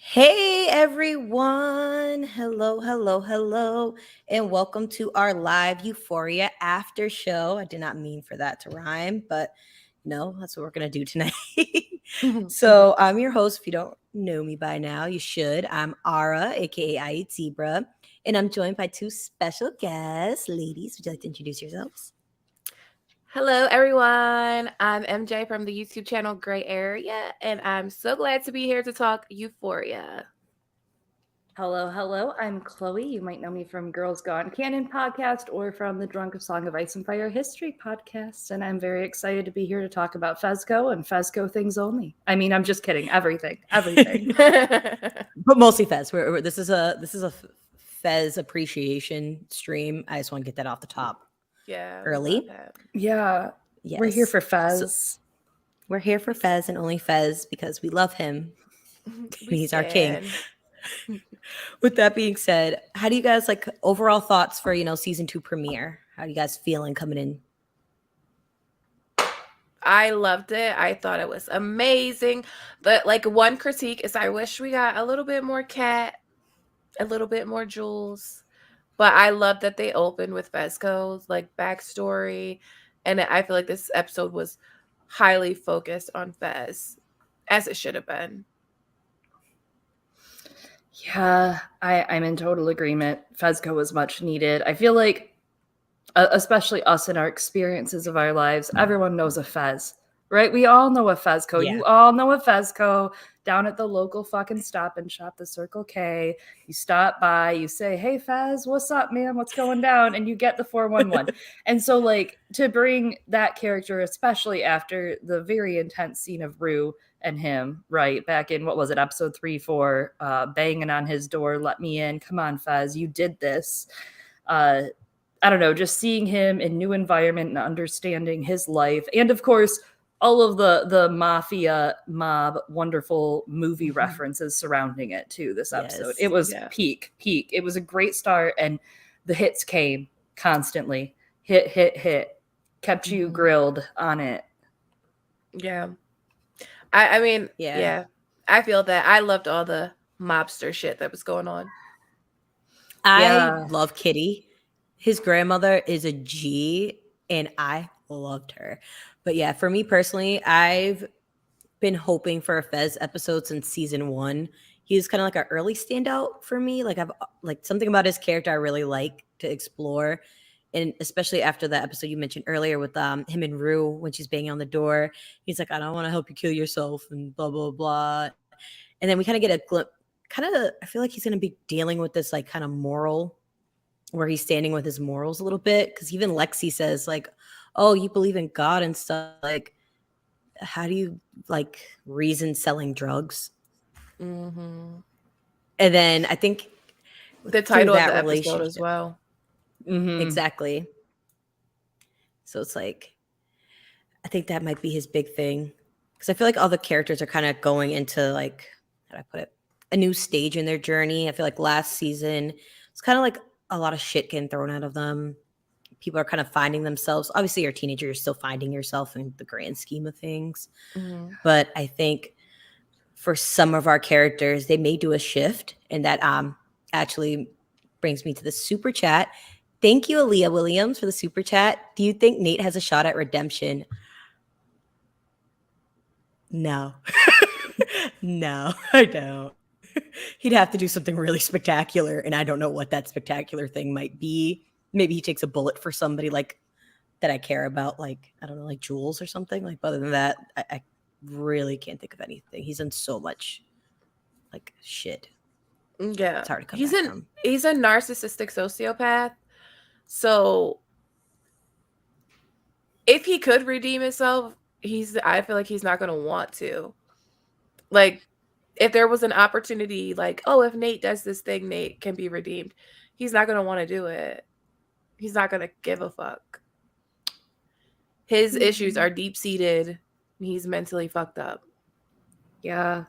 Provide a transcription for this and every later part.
Hey everyone! Hello, hello, hello, and welcome to our live Euphoria after show. I did not mean for that to rhyme, but no, that's what we're gonna do tonight. So I'm your host. If you don't know me by now, you should. I'm Arah, aka I Eat Zebra, and I'm joined by two special guests. Ladies, would you like to introduce yourselves? Hello, everyone. I'm MJ from the YouTube channel Gray Area, and I'm so glad to be here to talk Euphoria. Hello, hello. I'm Chloe. You might know me from Girls Gone Canon podcast or from the Drunk of Song of Ice and Fire history podcast. And I'm very excited to be here to talk about Fezco and Fezco things only. I mean, I'm just kidding. Everything. But mostly Fez. This is a Fez appreciation stream. I just want to get that off the top Yeah, we love early. that. Yeah. Yes. We're here for So Fez. we're here for Fez and only Fez because we love him. We He's our king. stand. With that being said, how do you guys like overall thoughts for, season 2 premiere? How are you guys feeling coming in? I loved it. I thought it was amazing. But like one critique is I wish we got a little bit more Cat, a little bit more Jules. But I love that they opened with Fezco's like backstory. And I feel like this episode was highly focused on Fez, as it should have been. Yeah, I'm in total agreement. Fezco was much needed. I feel like, especially us in our experiences of our lives, everyone knows a Fez, right? We all know a Fezco. Yeah. You all know a Fezco down at the local fucking Stop and Shop, the Circle K. You stop by, you say, "Hey Fez, what's up, man? What's going down?" And you get the 411. And so, like, to bring that character, especially after the very intense scene of Rue and him, right, back in, what was it, episode 3, 4, banging on his door, "Let me in, come on Fez, you did this." I don't know, just seeing him in new environment and understanding his life. And of course, all of the mafia mob wonderful movie references surrounding it too this episode. Yes. It was Yeah. peak. It was a great start, and the hits came constantly. Hit. Kept you grilled on it. Yeah. I mean, Yeah. yeah. I feel that. I loved all the mobster shit that was going on. I Yeah. love Kitty. His grandmother is a G, and I loved her. But yeah, for me personally, I've been hoping for a Fez episode since season 1. He's kind of like an early standout for me. Like I've like something about his character I really like to explore. And especially after that episode you mentioned earlier with him and Rue when she's banging on the door, he's like, "I don't want to help you kill yourself," and blah blah blah. And then we kind of get a glimpse. Kind of, I feel like he's going to be dealing with this like kind of moral, where he's standing with his morals a little bit. Because even Lexi says like, "Oh, you believe in God and stuff. Like, how do you like reason selling drugs?" Mm-hmm. And then I think The through title of that the episode as relationship, well. exactly. So it's like I think that might be his big thing, because I feel like all the characters are kind of going into like, how do I put it, a new stage in their journey. I feel like last season it's kind of like a lot of shit getting thrown out of them. People are kind of finding themselves. Obviously, you're a teenager, you're still finding yourself in the grand scheme of things. Mm-hmm. But I think for some of our characters, they may do a shift, and that actually brings me to the super chat. Thank you, Aaliyah Williams, for the super chat. Do you think Nate has a shot at redemption? No. No, I don't. He'd have to do something really spectacular, and I don't know what that spectacular thing might be. Maybe he takes a bullet for somebody like that I care about, like I don't know, like Jules or something. Like, other than that, I really can't think of anything. He's done so much like shit. Yeah. It's hard to come He's back an from. he's a narcissistic sociopath. So if he could redeem himself, I feel like he's not gonna want to. Like, if there was an opportunity, like, oh, if Nate does this thing, Nate can be redeemed. He's not gonna want to do it. He's not gonna give a fuck. His issues are deep seated. He's mentally fucked up. Yeah.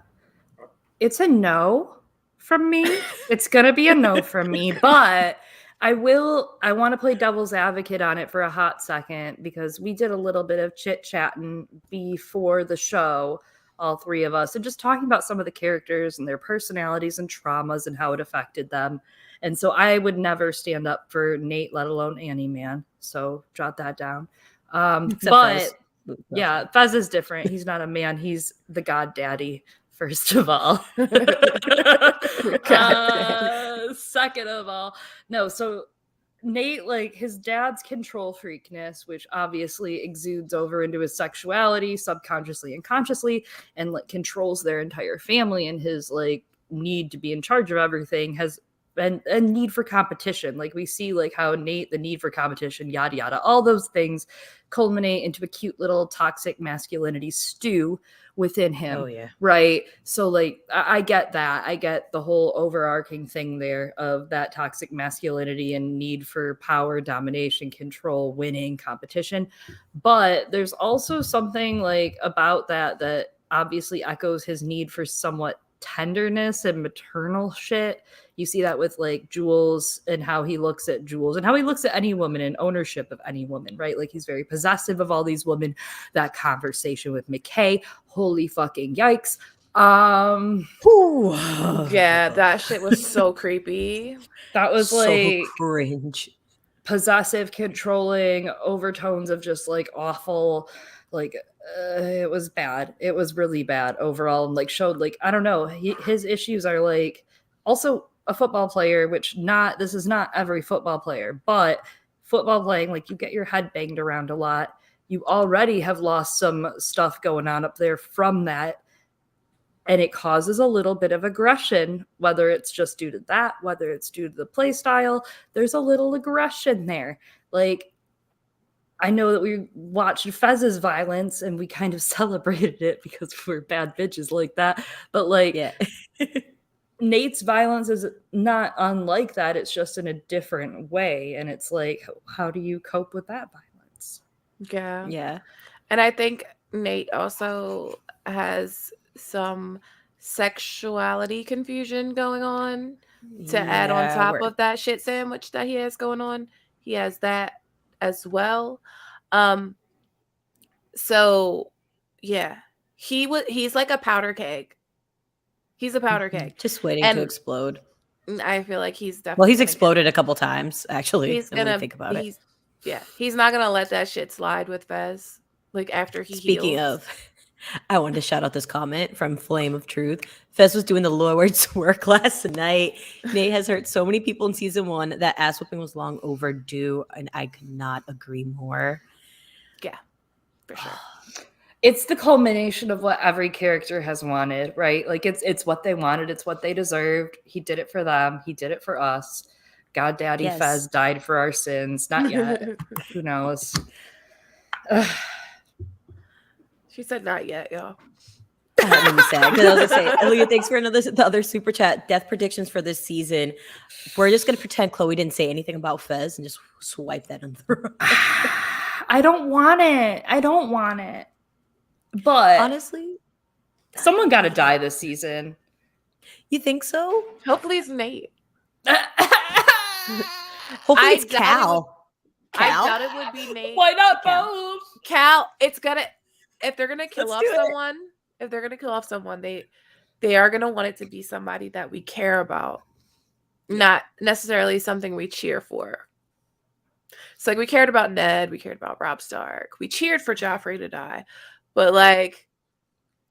It's a no from me. It's going to be a no from me, but I want to play devil's advocate on it for a hot second, because we did a little bit of chit-chatting before the show all three of us, and just talking about some of the characters and their personalities and traumas and how it affected them. And so I would never stand up for Nate, let alone Annie, man. So jot that down. Except But Fez. yeah, Fez is different. He's not a man. He's the god daddy, first of all. Second of all, no, so Nate, like, his dad's control freakness, which obviously exudes over into his sexuality subconsciously and consciously, and like controls their entire family, and his like need to be in charge of everything has and need for competition. Like we see like how Nate, the need for competition, yada yada, all those things culminate into a cute little toxic masculinity stew within him. Oh yeah. Right. So like I get that. I get the whole overarching thing there of that toxic masculinity and need for power, domination, control, winning, competition. But there's also something like about that obviously echoes his need for somewhat tenderness and maternal shit. You see that with like Jules and how he looks at Jules and how he looks at any woman and ownership of any woman, right? Like he's very possessive of all these women. That conversation with McKay, holy fucking yikes. Yeah, that shit was so creepy. That was so like cringe. Possessive, controlling overtones of just like awful, like it was bad. It was really bad overall, and like showed like I don't know. His issues are like also a football player, which this is not every football player, but football playing, like you get your head banged around a lot. You already have lost some stuff going on up there from that. And it causes a little bit of aggression, whether it's just due to that, whether it's due to the play style. There's a little aggression there. Like, I know that we watched Fez's violence and we kind of celebrated it because we're bad bitches like that. But like, Yeah. Nate's violence is not unlike that. It's just in a different way. And it's like, how do you cope with that violence? Yeah. Yeah. And I think Nate also has some sexuality confusion going on to add on top of that shit sandwich that he has going on. He has that as well. So yeah, he's like a powder keg. He's a powder keg. Just waiting to explode. I feel like he's definitely Well, he's exploded a couple times, actually. He's gonna think about it. Yeah, he's not gonna let that shit slide with Fez. Like after he Speaking heals. of, I wanted to shout out this comment from Flame of Truth. Fez was doing the Lord's work last night. Nate has hurt so many people in season 1 that ass whooping was long overdue, and I could not agree more. Yeah, for sure. It's the culmination of what every character has wanted, right? Like it's what they wanted, it's what they deserved. He did it for them, he did it for us. God Daddy Yes. Fez died for our sins. Not yet. Who knows? She said not yet, y'all. That made me sad because I was gonna say, Elliot, thanks for the other super chat. Death predictions for this season. We're just gonna pretend Chloe didn't say anything about Fez and just swipe that under the rug. I don't want it. But Honestly, someone got to die this season. you think so? Hopefully it's Nate. Hopefully it's Cal. I doubt it would be Nate. Why not both? Cal, if they're gonna kill off someone, they are gonna want it to be somebody that we care about, not necessarily something we cheer for. So like we cared about Ned, we cared about Robb Stark, we cheered for Joffrey to die, but like,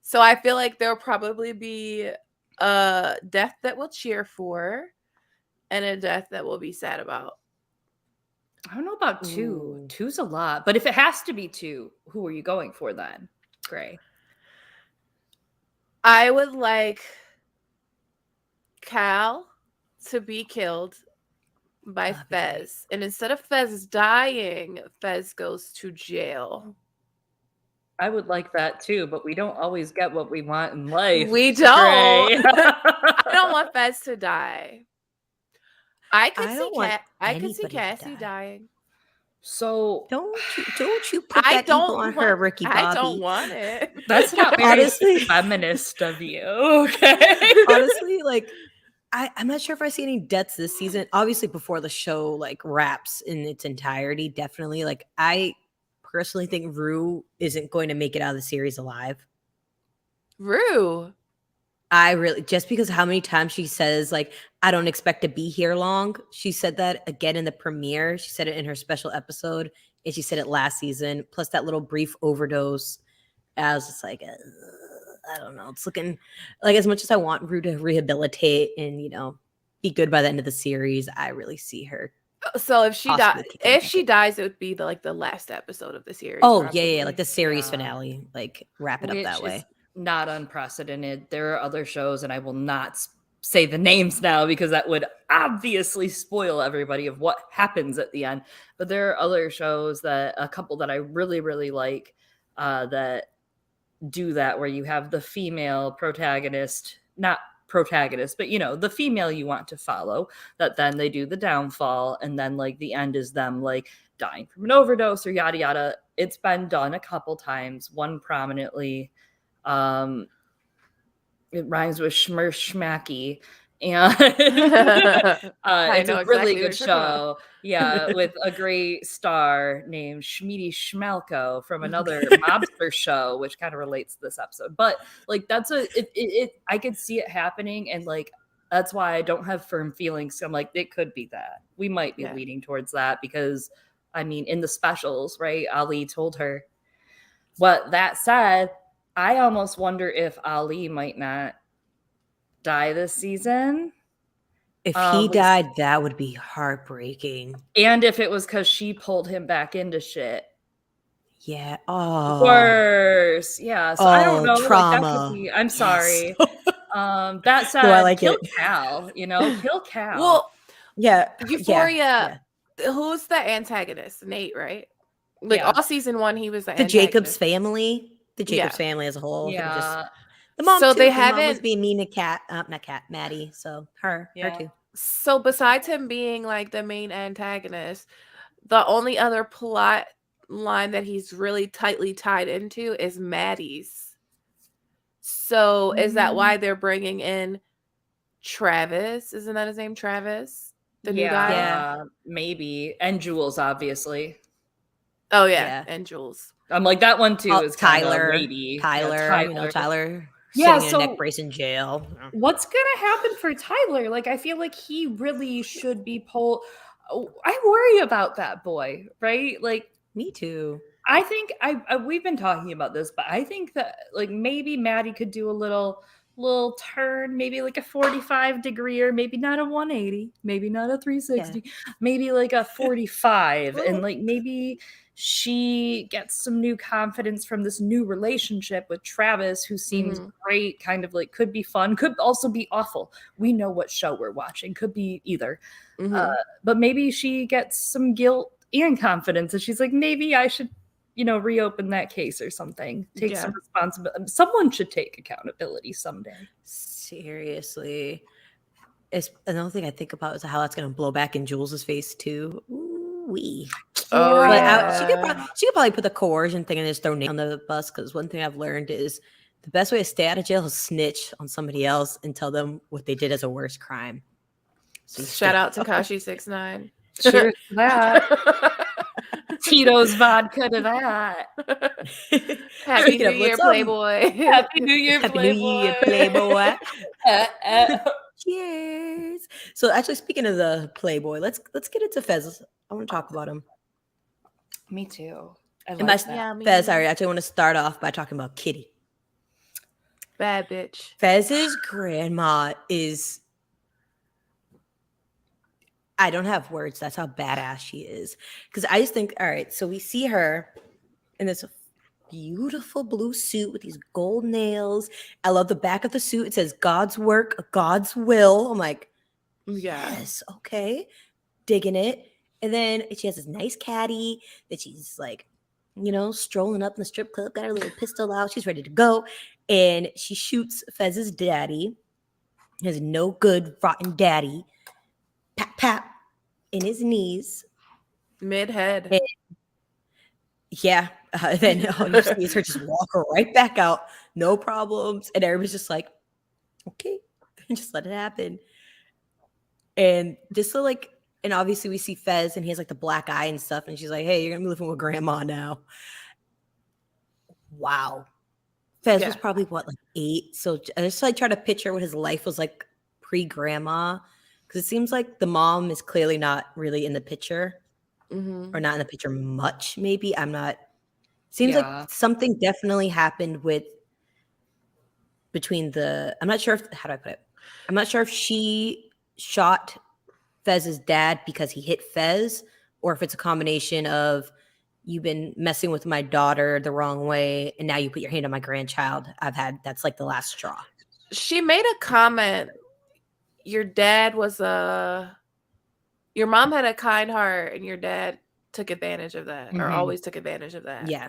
so I feel like there'll probably be a death that we'll cheer for, and a death that we'll be sad about. I don't know about 2. Ooh. 2's a lot. But if it has to be 2, who are you going for then, Gray? I would like Cal to be killed by Fez. And instead of Fez dying, Fez goes to jail. I would like that too, but we don't always get what we want in life. We don't. I don't want Fez to die. I could see Cassie dying. So don't you put that evil on her, Ricky Bobby. I don't want it. That's not very honestly feminist of you. Okay. Honestly, like I'm not sure if I see any deaths this season. Obviously, before the show like wraps in its entirety, definitely. Like I personally think Rue isn't going to make it out of the series alive. Rue. I really, just because how many times she says, like, I don't expect to be here long. She said that again in the premiere. She said it in her special episode, and she said it last season. Plus that little brief overdose. I was just like, I don't know. It's looking like, as much as I want Rue to rehabilitate and, be good by the end of the series, I really see her. So if she Possibly dies, kicking if the she bucket. dies, it would be the last episode of the series. Oh, probably. yeah, like the series Yeah. finale. Like, wrap it up that Which way. is not unprecedented. There are other shows, and I will not say the names now because that would obviously spoil everybody of what happens at the end. But there are other shows, that a couple that I really, really like, that do that, where you have the female protagonist, not protagonist, but the female you want to follow, that then they do the downfall, and then like the end is them like dying from an overdose or yada yada. It's been done a couple times, one prominently. It rhymes with schmer schmacky, and I it's know a exactly really what good you're talking about. show. Yeah, with a great star named Schmeedy Schmalko from another mobster show, which kind of relates to this episode. But like, that's I could see it happening, and like that's why I don't have firm feelings. I'm like, it could be that. We might be Yeah. leading towards that, because I mean, in the specials, right? Ali told her. But that said, I almost wonder if Ali might not die this season. If he died, that would be heartbreaking. And if it was because she pulled him back into shit. Yeah. Oh. Worse. Yeah. So I don't know. Trauma. Like, that could be, I'm Yes. sorry. That said, No, I like kill it. Cal, kill Cal. Well, yeah. Euphoria. Yeah. Who's the antagonist? Nate, right? Like, all season 1, he was the antagonist. Jacobs family. The Jacobs family as a whole. Yeah. The mom, so too. they The mom was haven't being mean to Maddie. So her too. So besides him being like the main antagonist, the only other plot line that he's really tightly tied into is Maddie's. So is that why they're bringing in Travis? Isn't that his name, Travis? The new guy? Yeah, maybe. And Jules, obviously. Oh, yeah. And Jules. I'm like, that one too is Tyler. Maybe. Tyler. Tyler. Yeah, sitting in a neck brace in jail. What's gonna happen for Tyler? Like, I feel like he really should be pulled. I worry about that boy, right? Like, me too. I think we've been talking about this, but I think that like maybe Maddie could do a little turn, maybe like a 45 degree, or maybe not a 180, maybe not a 360, maybe like a 45, and like maybe she gets some new confidence from this new relationship with Travis, who seems great, kind of like could be fun, could also be awful. We know what show we're watching, could be either. But maybe she gets some guilt and confidence, and she's like, maybe I should reopen that case or something. Take some responsibility. Someone should take accountability someday. Seriously. Another thing I think about is how that's going to blow back in Jules's face too. Ooh-wee. Oh, but she could probably put the coercion thing and just throw Nate on the bus, because one thing I've learned is the best way to stay out of jail is snitch on somebody else and tell them what they did as a worse crime. So shout out to Cassie-Nate. Cheers to that. Tito's vodka to that. Happy New Year, Playboy. Happy New Year, Playboy. Cheers. So actually, speaking of the Playboy, let's get into Fez. I want to talk about him. Me too. Fez, I actually want to start off by talking about Kitty. Bad bitch. Fez's grandma is... I don't have words. That's how badass she is. Because I just think, all right, so we see her in this beautiful blue suit with these gold nails. I love the back of the suit. It says God's work, God's will. I'm like, yes, okay. Digging it. And then she has this nice caddy that she's like, strolling up in the strip club, got her little pistol out. She's ready to go. And she shoots Fez's daddy, his no good, rotten daddy. Pap, pap, in his knees. Mid-head. Then you see her just walk right back out. No problems. And everybody's just like, okay. Just let it happen. And just so and obviously we see Fez and he has like the black eye and stuff. And she's like, hey, you're going to be living with grandma now. Wow. Fez Yeah. was probably what, like 8. So I just like try to picture what his life was like pre-grandma, because it seems like the mom is clearly not really in the picture, or not in the picture much. Maybe I'm not. Seems like something definitely happened between the. I'm not sure if, how do I put it? I'm not sure if she shot Fez's dad because he hit Fez, or if it's a combination of, you've been messing with my daughter the wrong way, and now you put your hand on my grandchild. That's like the last straw. She made a comment. Your mom had a kind heart, and your dad took advantage of that, or always took advantage of that. Yeah.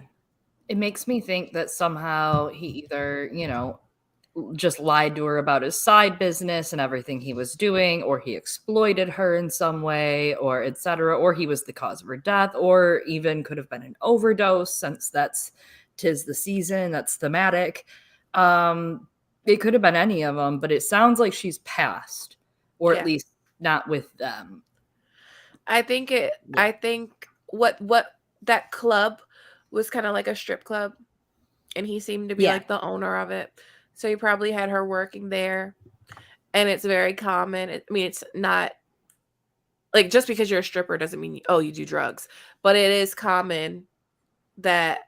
It makes me think that somehow he either, just lied to her about his side business and everything he was doing, or he exploited her in some way, or etc., or he was the cause of her death, or even could have been an overdose, since tis the season, that's thematic. It could have been any of them, but it sounds like she's passed, or at least not with them. I think what that club was kind of like a strip club, and he seemed to be like the owner of it. So he probably had her working there, and it's very common. I mean, it's not like, just because you're a stripper doesn't mean you do drugs, but it is common that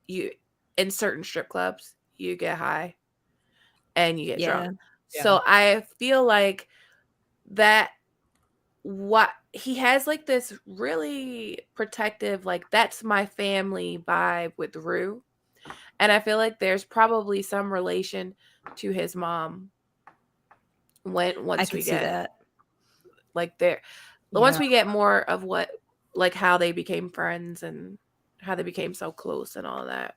you, in certain strip clubs, you get high and you get drunk. Yeah. So I feel like that what he has like this really protective, like, that's my family vibe with Rue. And I feel like there's probably some relation to his mom once we get that. Like once we get more of what, like, how they became friends and how they became so close and all of that.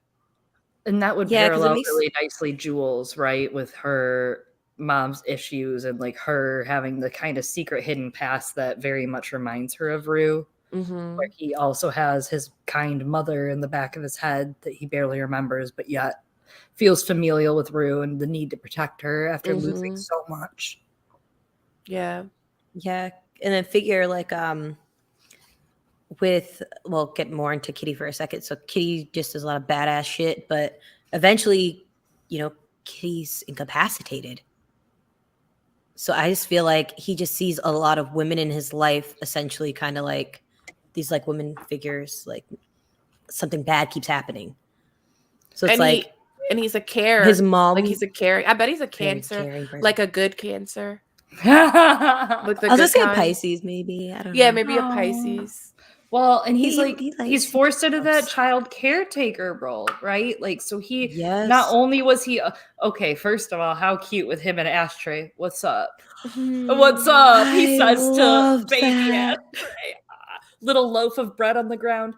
And that would parallel really nicely Jules, right? With her mom's issues and like her having the kind of secret hidden past that very much reminds her of Rue. Where he also has his kind mother in the back of his head that he barely remembers, but yet feels familial with Rue and the need to protect her after losing so much. Yeah. Yeah. And then figure like we'll get more into Kitty for a second. So Kitty just does a lot of badass shit, but eventually, Kitty's incapacitated. So I just feel like he just sees a lot of women in his life, essentially kind of like these like women figures, like something bad keeps happening. So it's and he's a carer. His mom, like he's a caring. I bet he's a Cancer, like a good Cancer. I was gonna say Pisces, maybe. I don't know. Yeah, maybe a Pisces. Well, and he's forced into that child caretaker role, right? Like, so not only was he okay, first of all, how cute with him and Ashtray. What's up? What's up? He says to baby Ashtray. Little loaf of bread on the ground.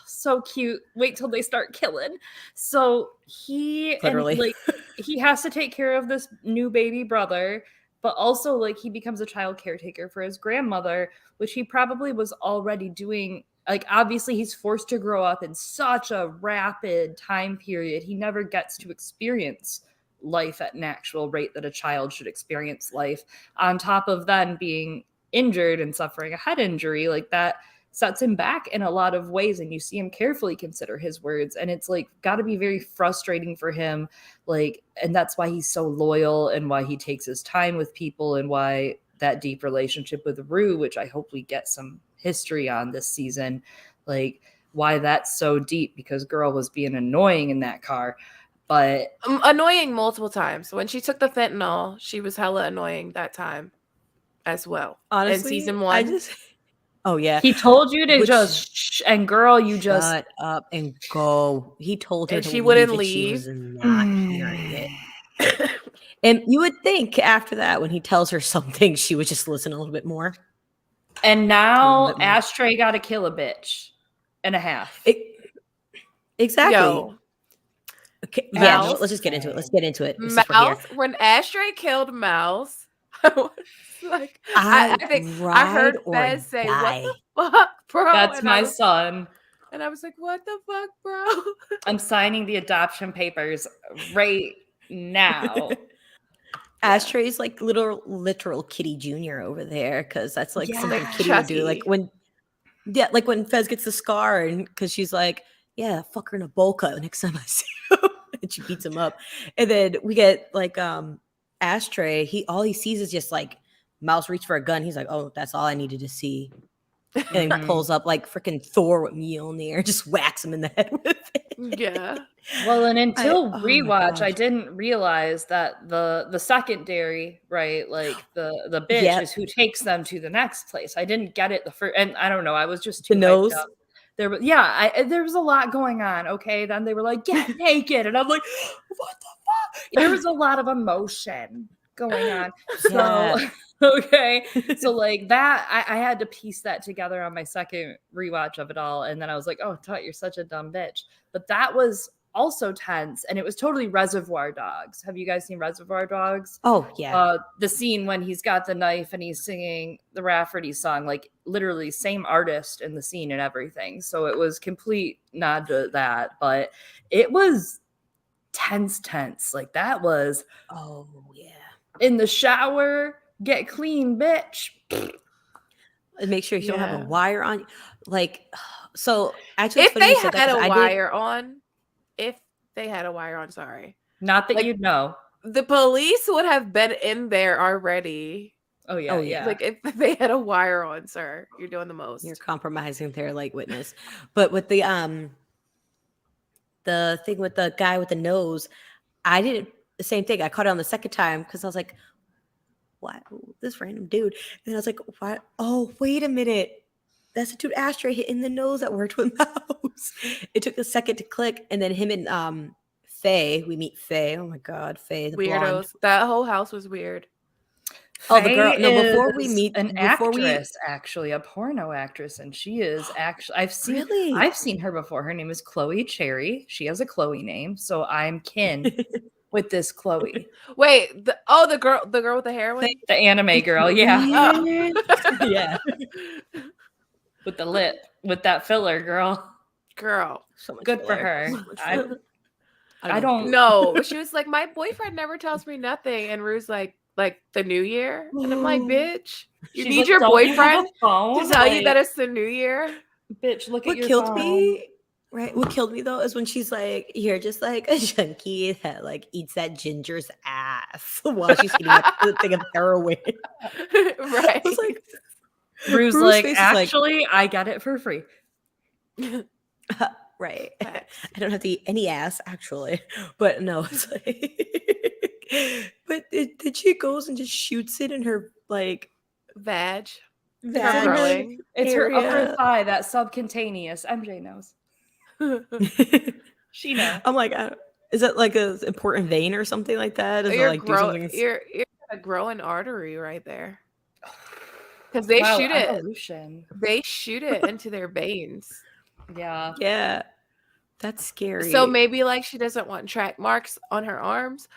So cute. Wait till they start killing. So he literally he has to take care of this new baby brother, but also like he becomes a child caretaker for his grandmother, which he probably was already doing. Like, obviously he's forced to grow up in such a rapid time period. He never gets to experience life at an actual rate that a child should experience life, on top of then being injured and suffering a head injury. Like, that sets him back in a lot of ways, and you see him carefully consider his words, and it's like got to be very frustrating for him, like, and that's why he's so loyal and why he takes his time with people, and why that deep relationship with Rue, which I hope we get some history on this season, like why that's so deep, because girl was being annoying in that car, but annoying multiple times. When she took the fentanyl, she was hella annoying that time as well. Honestly, in season 1. Oh yeah, he told you to just and girl, you just shut up and go. He told her and to she wouldn't leave. She was not hearing it. And you would think after that, when he tells her something, she would just listen a little bit more. And now Ashtray got to kill a bitch and a half. Exactly. Yo. Okay, yeah, let's just get into it. Let's get into it. Mouse, when Ashtray killed Mouse, I was like, I think I heard Fez say, "What the fuck, bro?" That's my son. And I was like, "What the fuck, bro?" I'm signing the adoption papers right now. Ashtray's like literal Kitty Jr. over there, because that's like something Kitty would do. Like when Fez gets the scar, and because she's like, "Yeah, fuck her in a bowl cut next time I see you." she beats him up. And then we get like Ashtray. All he sees is just like Mouse reach for a gun. He's like, oh, that's all I needed to see. And then he pulls up like freaking Thor with Mjolnir and just whacks him in the head with it. Yeah. Well, and until oh my rewatch, I gosh. didn't realize that the secondary, right, like the bitch Yep. is who takes them to the next place. I didn't get it the first, and I don't know, I was just too The hyped nose. up. There was there was a lot going on. Okay, then they were like, get naked, and I'm like, what the fuck? There was a lot of emotion going on. So Yeah. okay, so like that, I had to piece that together on my second rewatch of it all, and then I was like, oh, Tut, you're such a dumb bitch. But that was also tense, and it was totally Reservoir Dogs. Have you guys seen Reservoir Dogs? Oh, yeah. The scene when he's got the knife and he's singing the Rafferty song, like literally same artist in the scene and everything. So it was complete nod to that, but it was tense. Like that was Oh, yeah. in the shower, get clean, bitch. And make sure you don't have Yeah. a wire on. Like, so actually, If it's funny they you said that, had 'cause a I did- wire on, sorry. Not that Like- you'd know. The police would have been in there already. Oh yeah, Oh, yeah. Like if they had a wire on, sir, you're doing the most. You're compromising their like witness. But with the thing with the guy with the nose, I did the same thing. I caught it on the second time because I was like, what? This random dude. And I was like, what? Oh, wait a minute. That's a dude Ashtray hit in the nose that worked with Mouse. It took a second to click. And then him and Faye, we meet Faye. Oh my God, Faye, the Weirdos. blonde. That whole house was weird. Oh, the girl. Faye No, before we is meet, an before we actress, actually a porno actress, and she is actually Really? I've seen her before. Her name is Chloe Cherry. She has a Chloe name, so I'm kin with this Chloe, Wait, the girl with the heroin? the anime girl. Yeah, Oh. yeah. with the lip, with that filler, girl. Girl. So much Good for filler. her. So much I- filler. I don't No, she was like, my boyfriend never tells me nothing. And Rue's like the new year. And I'm like, bitch, you She's need like, your "Don't you have a boyfriend phone?" to tell you Like, that it's the new year. bitch, look at What your killed phone. me, right? What killed me though is when she's like, "You're just like a junkie that like eats that ginger's ass while she's eating a thing of heroin." Right. I was like, Rue's Rue's like, face is like- actually, I got it for free. right. Facts. I don't have to eat any ass actually, but no, it's like, but then she goes and just shoots it in her like Vag. vag growing. It's her upper area. thigh, that subcutaneous. MJ knows. She knows. I'm like, is that like a important vein or something like that? Is it You're like do something? you're a growing artery right there. Because they Wow, shoot it. evolution. They shoot it into their veins. Yeah. Yeah, that's scary. So maybe like she doesn't want track marks on her arms,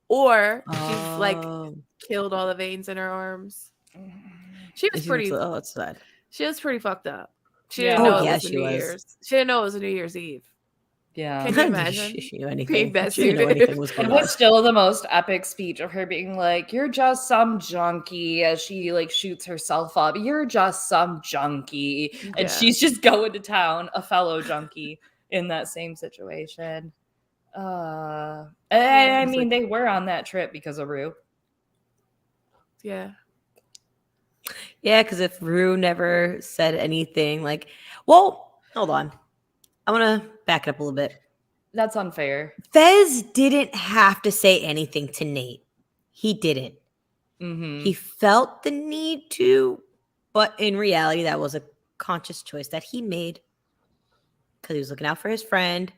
or she's like Oh. killed all the veins in her arms. She was pretty. Oh, it's sad. She was pretty fucked up. She Yeah. didn't know Oh, it yeah, was she New was. Year's. She didn't know it was a New Year's Eve. Yeah. Can you imagine? She knew anything. Being that She didn't know suited. anything was It going on. was still the most epic speech of her being like, "You're just some junkie," as she like shoots herself up. "You're just some junkie," and Yeah. she's just going to town, a fellow junkie in that same situation. I it's mean, like- they were on that trip because of Rue. Yeah. Yeah, because if Rue never said anything, like, well, hold on. I want to back it up a little bit. That's unfair. Fez didn't have to say anything to Nate. He didn't. Mm-hmm. He felt the need to, but in reality, that was a conscious choice that he made because he was looking out for his friend.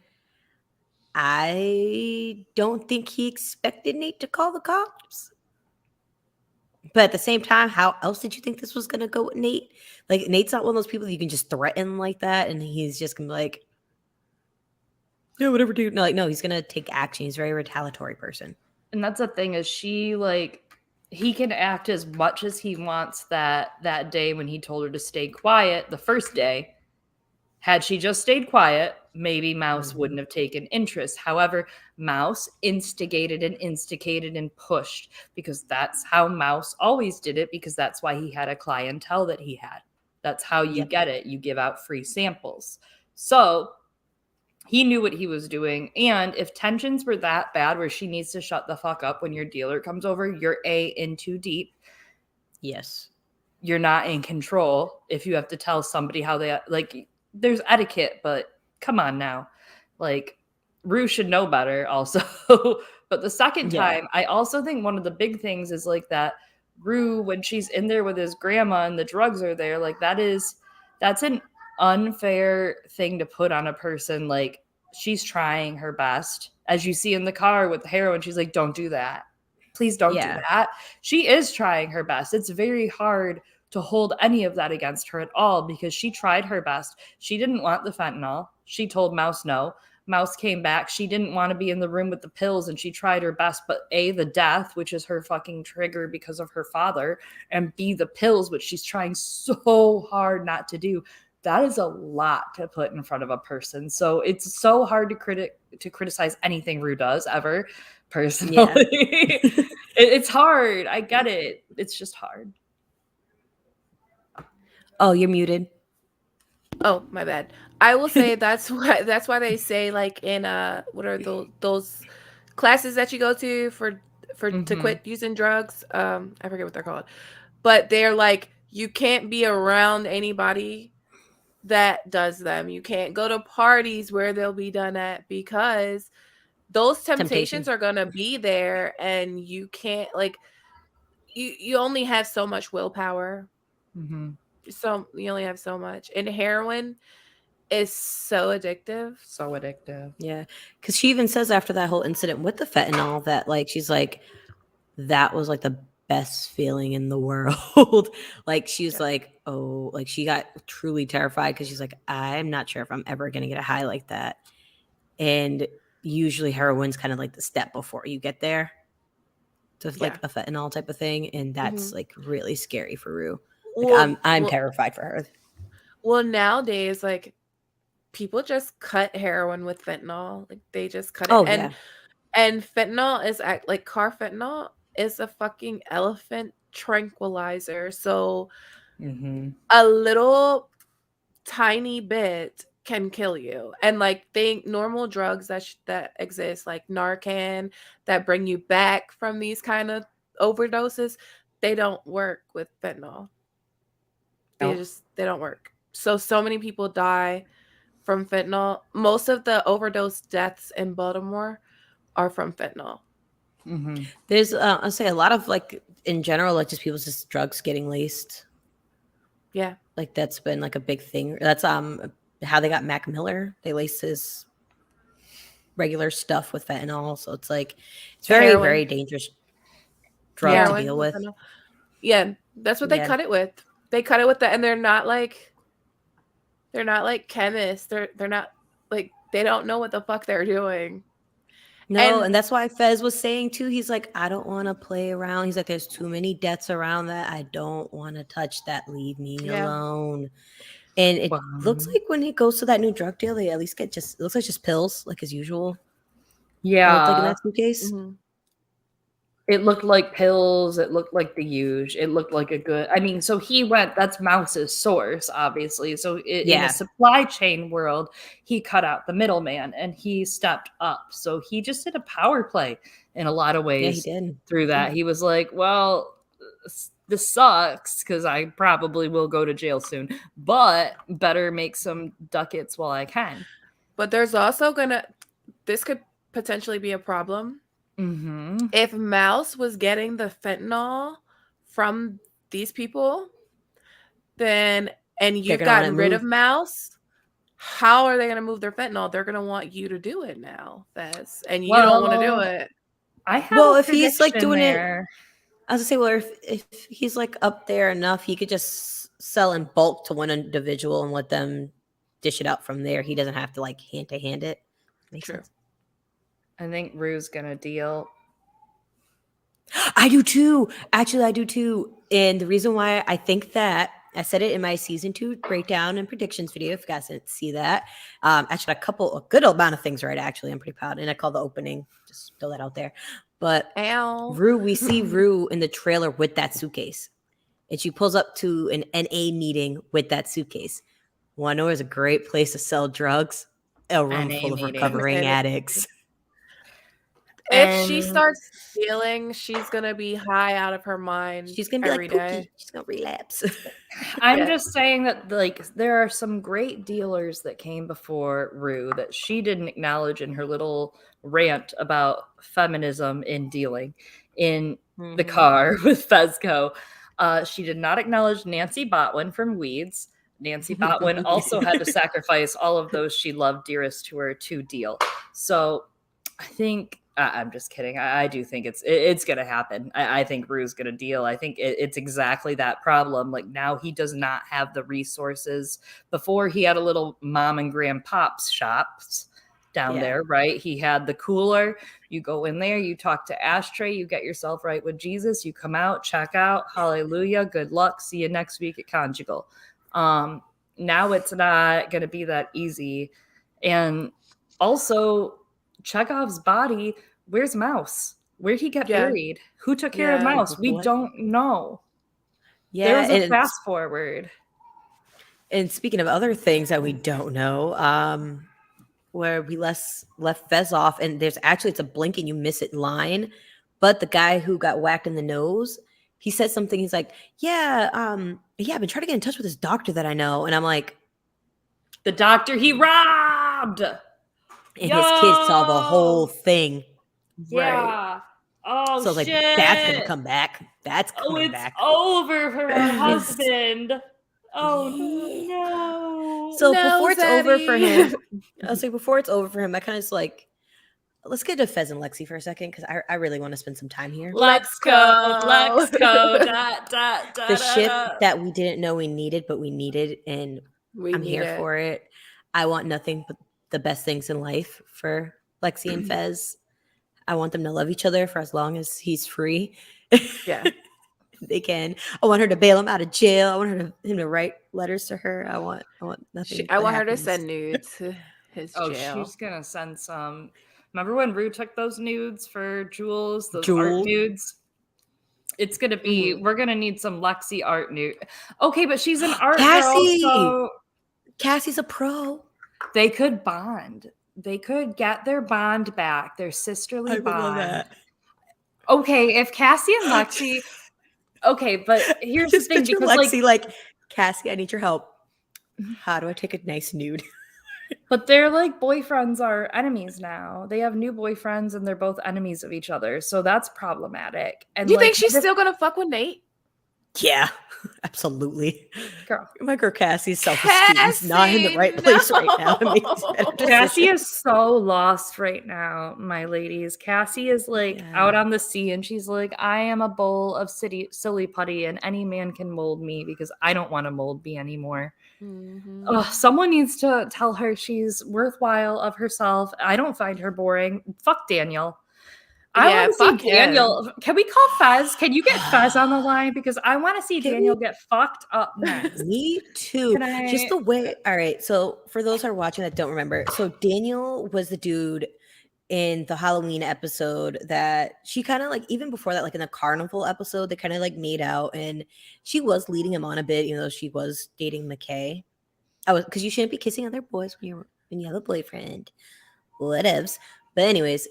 I don't think he expected Nate to call the cops. But at the same time, how else did you think this was going to go with Nate? Like, Nate's not one of those people that you can just threaten like that, and he's just going to be like, yeah, whatever, dude. No, like, no, he's going to take action. He's a very retaliatory person. And that's the thing, is she like, he can act as much as he wants that day when he told her to stay quiet the first day. Had she just stayed quiet, maybe Mouse wouldn't have taken interest. However, Mouse instigated and pushed, because that's how Mouse always did it, because that's why he had a clientele that he had. That's how you get it. You give out free samples. So He knew what he was doing. And if tensions were that bad where she needs to shut the fuck up when your dealer comes over, you're in too deep. Yes. You're not in control if you have to tell somebody how they, like, there's etiquette, but come on now. Like, Rue should know better also. But the second time, I also think one of the big things is like that Rue, when she's in there with his grandma and the drugs are there, like that's an unfair thing to put on a person. Like, she's trying her best. As you see in the car with the heroin, she's like, don't do that. Please don't do that. She is trying her best. It's very hard to hold any of that against her at all because she tried her best. She didn't want the fentanyl. She told Mouse no. Mouse came back. She didn't want to be in the room with the pills and she tried her best. But A, the death, which is her fucking trigger because of her father, and B, the pills, which she's trying so hard not to do. That is a lot to put in front of a person. So it's so hard to criticize anything Rue does ever, personally. It's hard. I get it. It's just hard. Oh, you're muted. Oh, my bad. I will say that's why they say, like, in what are those classes that you go to for to quit using drugs? I forget what they're called. But they're like, you can't be around anybody that does them. You can't go to parties where they'll be done at because those temptations are going to be there and you can't, like, you only have so much willpower. So you only have so much. And heroin is so addictive. So addictive. Yeah. Because she even says after that whole incident with the fentanyl that, like, she's like, that was like the best feeling in the world. Like, she was like, oh, like, she got truly terrified because she's like, I'm not sure if I'm ever going to get a high like that. And usually heroin's kind of like the step before you get there to like a fentanyl type of thing. And that's like really scary for Rue. Like, I'm terrified for her. Well, nowadays, like, people just cut heroin with fentanyl. Like, they just cut it. And fentanyl is like carfentanil is a fucking elephant tranquilizer. So a little tiny bit can kill you. And like normal drugs that exist, like Narcan, that bring you back from these kind of overdoses, they don't work with fentanyl. They don't work. So many people die from fentanyl. Most of the overdose deaths in Baltimore are from fentanyl. There's I'll say a lot of, like, in general, like, just people's just drugs getting laced. Yeah, like that's been like a big thing. That's how they got Mac Miller. They laced his regular stuff with fentanyl, so it's like it's very very dangerous drug to deal with. Yeah, that's what they cut it with. They cut it with that, and they're not like chemists. They're not like, they don't know what the fuck they're doing. No, and that's why Fez was saying too, he's like, I don't want to play around. He's like, there's too many deaths around that. I don't want to touch that. Leave me alone. And it looks like when he goes to that new drug deal, they at least get it looks like just pills, like as usual. Yeah. Like in that suitcase. It looked like pills. It looked like the huge. It looked like a good. I mean, so he went. That's Mouse's source, obviously. So in a supply chain world, he cut out the middleman and he stepped up. So he just did a power play in a lot of ways. Yeah, he did. Through that, he was like, "Well, this sucks because I probably will go to jail soon, but better make some ducats while I can." But there's also this could potentially be a problem. If Mouse was getting the fentanyl from these people, then, and you've gotten rid of Mouse, how are they going to move their fentanyl? They're going to want you to do it now, Fez, and you don't want to do it. I have if he's like doing there. it, I was gonna say, well, if he's like up there enough, he could just sell in bulk to one individual and let them dish it out from there. He doesn't have to like hand to hand it. Makes sense. I think Rue's gonna deal. I do too. Actually, I do too. And the reason why I think that, I said it in my season 2 breakdown and predictions video. If you guys didn't see that, actually a good amount of things right. Actually, I'm pretty proud. And I call the opening. Just throw that out there. But Rue, we see Rue in the trailer with that suitcase, and she pulls up to an NA meeting with that suitcase. Want to know where's a great place to sell drugs? a room full of Meeting. recovering addicts. If she And- starts stealing, she's gonna be high out of her mind. She's gonna be every like day. Pookie. She's gonna relapse. I'm Yeah. just saying that like there are some great dealers that came before Rue that she didn't acknowledge in her little rant about feminism in dealing in the car with Fezco. She did not acknowledge Nancy Botwin from Weeds. Nancy Botwin also had to sacrifice all of those she loved dearest to her to deal. So I think I'm just kidding. I do think it's going to happen. I think Rue's going to deal. I think it's exactly that problem. Like now he does not have the resources. Before he had a little mom and grandpop's shops down there, right? He had the cooler. You go in there, you talk to Ashtray, you get yourself right with Jesus, you come out, check out, hallelujah, good luck, see you next week at Conjugal. Now it's not going to be that easy. And also Chekhov's body, where's Mouse? Where'd he get buried? Who took care of Mouse? We don't know. There was a fast forward. And speaking of other things that we don't know, where we left Fez off, and there's actually, it's a blink and you miss it line, but the guy who got whacked in the nose, he said something. He's like, yeah, I've been trying to get in touch with this doctor that I know. And I'm like, the doctor he robbed. And his kids saw the whole thing. Yeah. Right. Oh, so I was shit. like, that's going to come back. That's coming back. Over for her husband. Oh, no. So before it's over for him, I was like, before it's over for him, I kind of just like, let's get to Fez and Lexi for a second, because I really want to spend some time here. Let's go. The ship that we didn't know we needed, but we needed, and I'm here for it. I want nothing but the best things in life for Lexi and Fez. I want them to love each other for as long as he's free. Yeah. They can. I want her to bail him out of jail. I want him to write letters to her. I want nothing. I want her to send nudes to his jail. She's gonna send some. Remember when Rue took those nudes for Jules? Those Jules. art nudes. It's gonna be. We're gonna need some Lexi art nude. Okay, but she's an art Cassie. girl. So Cassie's a pro. they could bond. They could get their bond back. Their sisterly bond. Love that. Okay, if Cassie and Lexi. Okay, but here's the thing, because Lexi, like, Cassie, I need your help. How do I take a nice nude? But their like boyfriends are enemies now. They have new boyfriends and they're both enemies of each other. So that's problematic. And Do you think she's still gonna fuck with Nate? Yeah, absolutely. Girl. My girl Cassie's self-esteem is not in the right place right now. It makes better Cassie decisions. is so lost right now, my ladies. Cassie is like out on the sea and she's like, I am a bowl of silly putty and any man can mold me because I don't want to mold me anymore. Someone needs to tell her she's worthwhile of herself. I don't find her boring. Fuck Daniel. I want to see Daniel. Can we call Fez? Can you get Fez on the line? Because I want to see Daniel get fucked up next. Me too. Just the way. All right. So for those who are watching that don't remember, so Daniel was the dude in the Halloween episode that she kind of like, even before that, like in the carnival episode, they kind of like made out and she was leading him on a bit, even though she was dating McKay. Because you shouldn't be kissing other boys when you have a boyfriend. Whatevs. But anyways,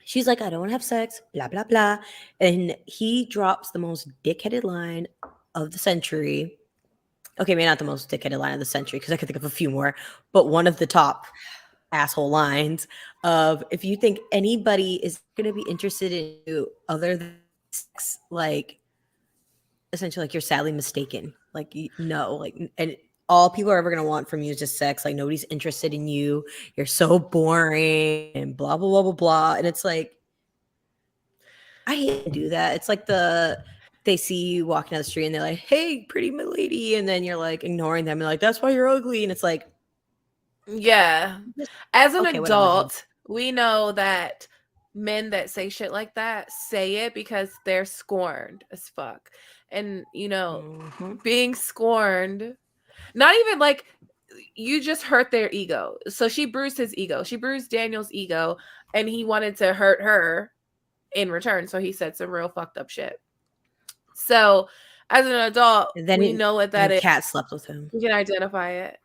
she's like, I don't want to have sex, blah, blah, blah. And he drops the most dickheaded line of the century. Okay, maybe not the most dickheaded line of the century, because I could think of a few more, but one of the top asshole lines of, if you think anybody is going to be interested in you other than sex, like, essentially, like, you're sadly mistaken. Like, no, like, and all people are ever going to want from you is just sex. Like, nobody's interested in you. You're so boring and blah, blah, blah, blah, blah. And it's like, I hate to do that. It's like they see you walking down the street and they're like, hey, pretty lady. And then you're like ignoring them and like, that's why you're ugly. And it's like, yeah. As an Okay, adult, we know that men that say shit like that say it because they're scorned as fuck. And, you know, being scorned, not even like, you just hurt their ego. So she bruised his ego. She bruised Daniel's ego and he wanted to hurt her in return. So he said some real fucked up shit. So as an adult, we know what that is. Cat slept with him. We can identify it.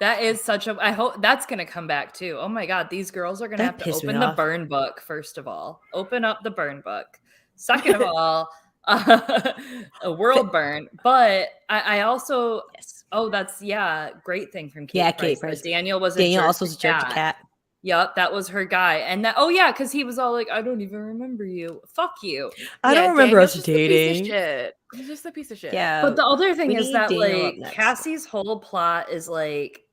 That is such a. I hope that's gonna come back too. Oh my god, these girls are gonna That have to pissed me open the off. burn book. First of all, open up the burn book. Second of all, a world burn. But I also. Yes. Oh, that's great thing from Kate Yeah, Price. Kate Price. That Daniel was a Daniel jerk also to was a jerk to Kat. Kat. Yep, that was her guy. And that because he was all like, I don't even remember you. Fuck you. I don't remember Daniel's us just a piece of dating. shit. He's just a piece of shit. Yeah. But the other thing we is need that Daniel up like next. Cassie's whole plot is like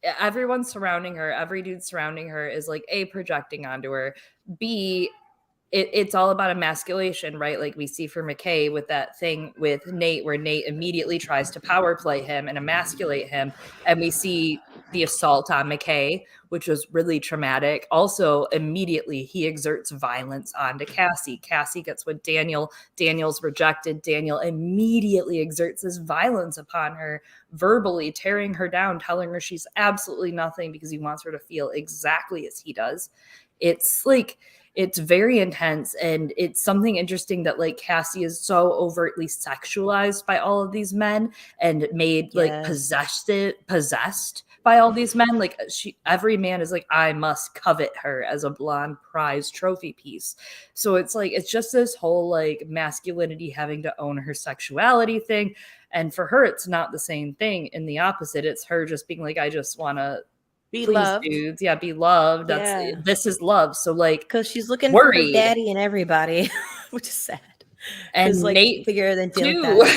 everyone surrounding her, every dude surrounding her is like A, projecting onto her, B, it's all about emasculation, right? Like we see for McKay with that thing with Nate, where Nate immediately tries to power play him and emasculate him. And we see the assault on McKay, which was really traumatic. Also, immediately he exerts violence onto Cassie. Cassie gets with Daniel. Daniel's rejected. Daniel immediately exerts his violence upon her, verbally tearing her down, telling her she's absolutely nothing because he wants her to feel exactly as he does. It's like, it's very intense, and it's something interesting that like Cassie is so overtly sexualized by all of these men and made like possessed by all these men. Like every man is like, I must covet her as a blonde prize trophy piece. So it's like, it's just this whole like masculinity having to own her sexuality thing. And for her, it's not the same thing. In the opposite, it's her just being like, I just want to Be please, loved. dudes. Yeah, be loved. This is love. So like, because she's looking worried. for her daddy and everybody, which is sad. And like, Nate bigger than too.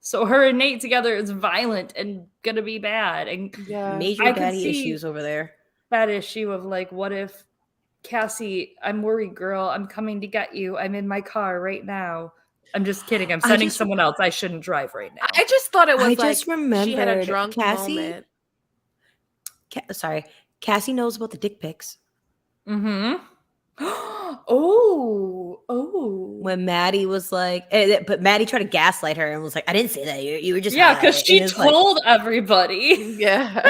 So her and Nate together is violent and gonna be bad. And major daddy issues over there. That issue of like, what if Cassie, I'm worried, girl. I'm coming to get you. I'm in my car right now. I'm just kidding. I'm sending someone else. I shouldn't drive right now. I just thought it was she had a drunk moment. Cassie knows about the dick pics. Mm-hmm. When Maddie was like, but Maddie tried to gaslight her and was like, I didn't say that. You were just because she told everybody. Yeah.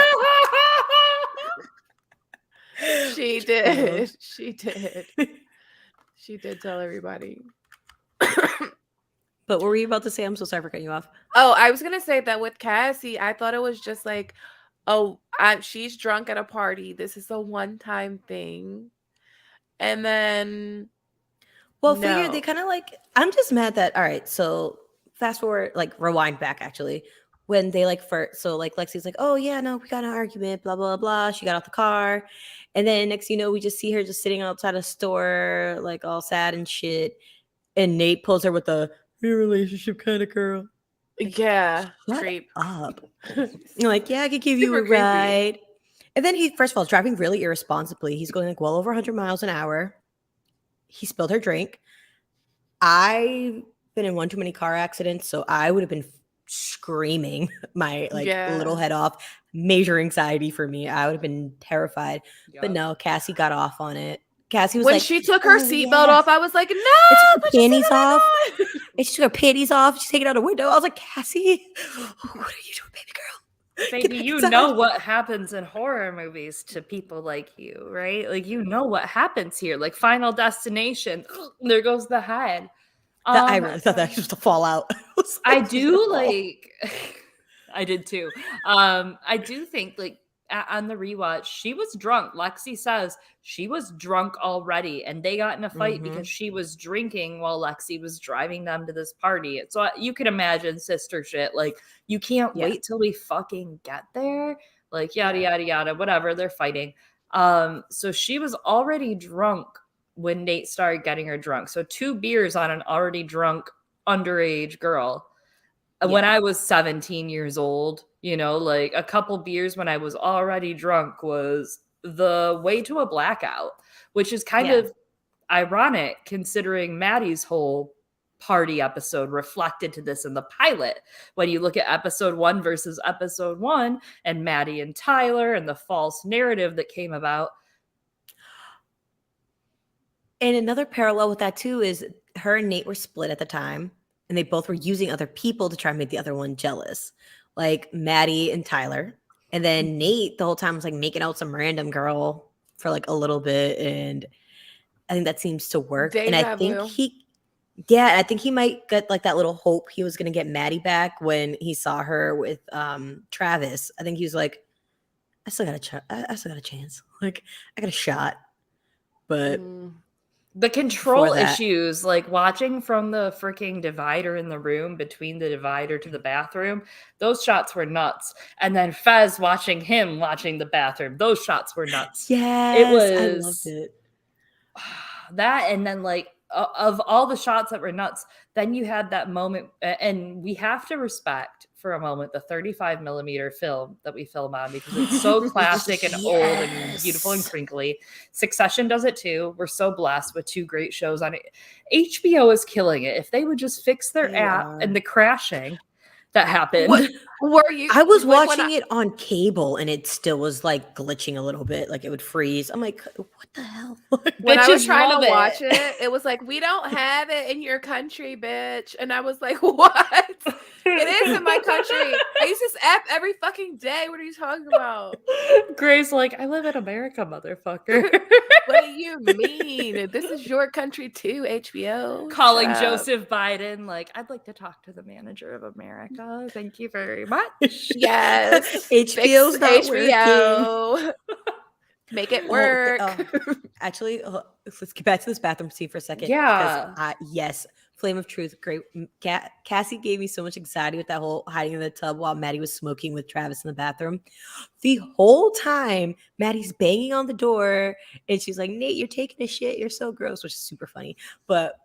She did. She did. She did tell everybody. But what were you about to say? I'm so sorry for cutting you off. Oh, I was gonna say that with Cassie, I thought it was just like, she's drunk at a party. This is a one-time thing. And then figure they kind of like, I'm just mad that, all right, so fast forward, like rewind back actually, when they like first, so like Lexi's like, oh yeah, no, we got an argument, blah, blah, blah. She got out the car. And then next, we just see her just sitting outside a store, like all sad and shit. And Nate pulls her with the relationship kind of girl. Yeah. Creep up. You're like, yeah, I could give you a ride. And then he, first of all, is driving really irresponsibly. He's going like well over 100 miles an hour. He spilled her drink. I've been in one too many car accidents, so I would have been screaming my little head off. Major anxiety for me. I would have been terrified. Yep. But no, Cassie got off on it. Cassie was when like, she took her seatbelt off, I was like, no, put her panties off. And she took her panties off. She's taking out a window. I was like, Cassie, what are you doing, baby girl? Baby, you know what happens in horror movies to people like you, right? Like, you know what happens here. Like Final Destination, there goes the head. I really thought that was to fall out. I do like, I did too. I do think like on the rewatch, she was drunk. Lexi says she was drunk already, and they got in a fight because she was drinking while Lexi was driving them to this party. So you can imagine sister shit. Like, you can't wait till we fucking get there. Like, yada, yada, yada, whatever. They're fighting. So she was already drunk when Nate started getting her drunk. So 2 beers on an already drunk underage girl. When I was 17 years old, like a couple beers when I was already drunk was the way to a blackout, which is kind of ironic considering Maddie's whole party episode reflected to this in the pilot. When you look at episode 1 versus episode 1 and Maddie and Tyler and the false narrative that came about. And another parallel with that too is her and Nate were split at the time. And they both were using other people to try and make the other one jealous, like Maddie and Tyler. And then Nate the whole time was like making out some random girl for like a little bit. And I think that seems to work. And I think I think he might get like that little hope he was going to get Maddie back when he saw her with Travis. I think he was like, I still got I still got a chance. Like, I got a shot. But the control that- issues, like watching from the freaking divider in the room between the divider to the bathroom, those shots were nuts. And then Fez watching the bathroom, those shots were nuts. Yes, It was I loved it. that, and then like of all the shots that were nuts, then you had that moment, and we have to respect for a moment the 35 millimeter film that we film on, because it's so classic and old and beautiful and crinkly. Succession does it too. We're so blessed with two great shows on it. HBO is killing it. If they would just fix their app and the crashing that happened. What were you? I was watching it on cable and it still was like glitching a little bit, like it would freeze. I'm like, what the hell? When I was trying to watch it, it was like, we don't have it in your country, bitch. And I was like, what? It is in my country. I use this app every fucking day. What are you talking about? Grace, like, I live in America, motherfucker. What do you mean? This is your country too, HBO. Calling Joseph Biden, like, I'd like to talk to the manager of America. Thank you very much. Yes. HBO's not HBO. working. Make it work. Actually, let's get back to this bathroom scene for a second. Yeah. Yes. Flame of Truth. Great. Cassie gave me so much anxiety with that whole hiding in the tub while Maddie was smoking with Travis in the bathroom. The whole time, Maddie's banging on the door and she's like, Nate, you're taking a shit. You're so gross, which is super funny. But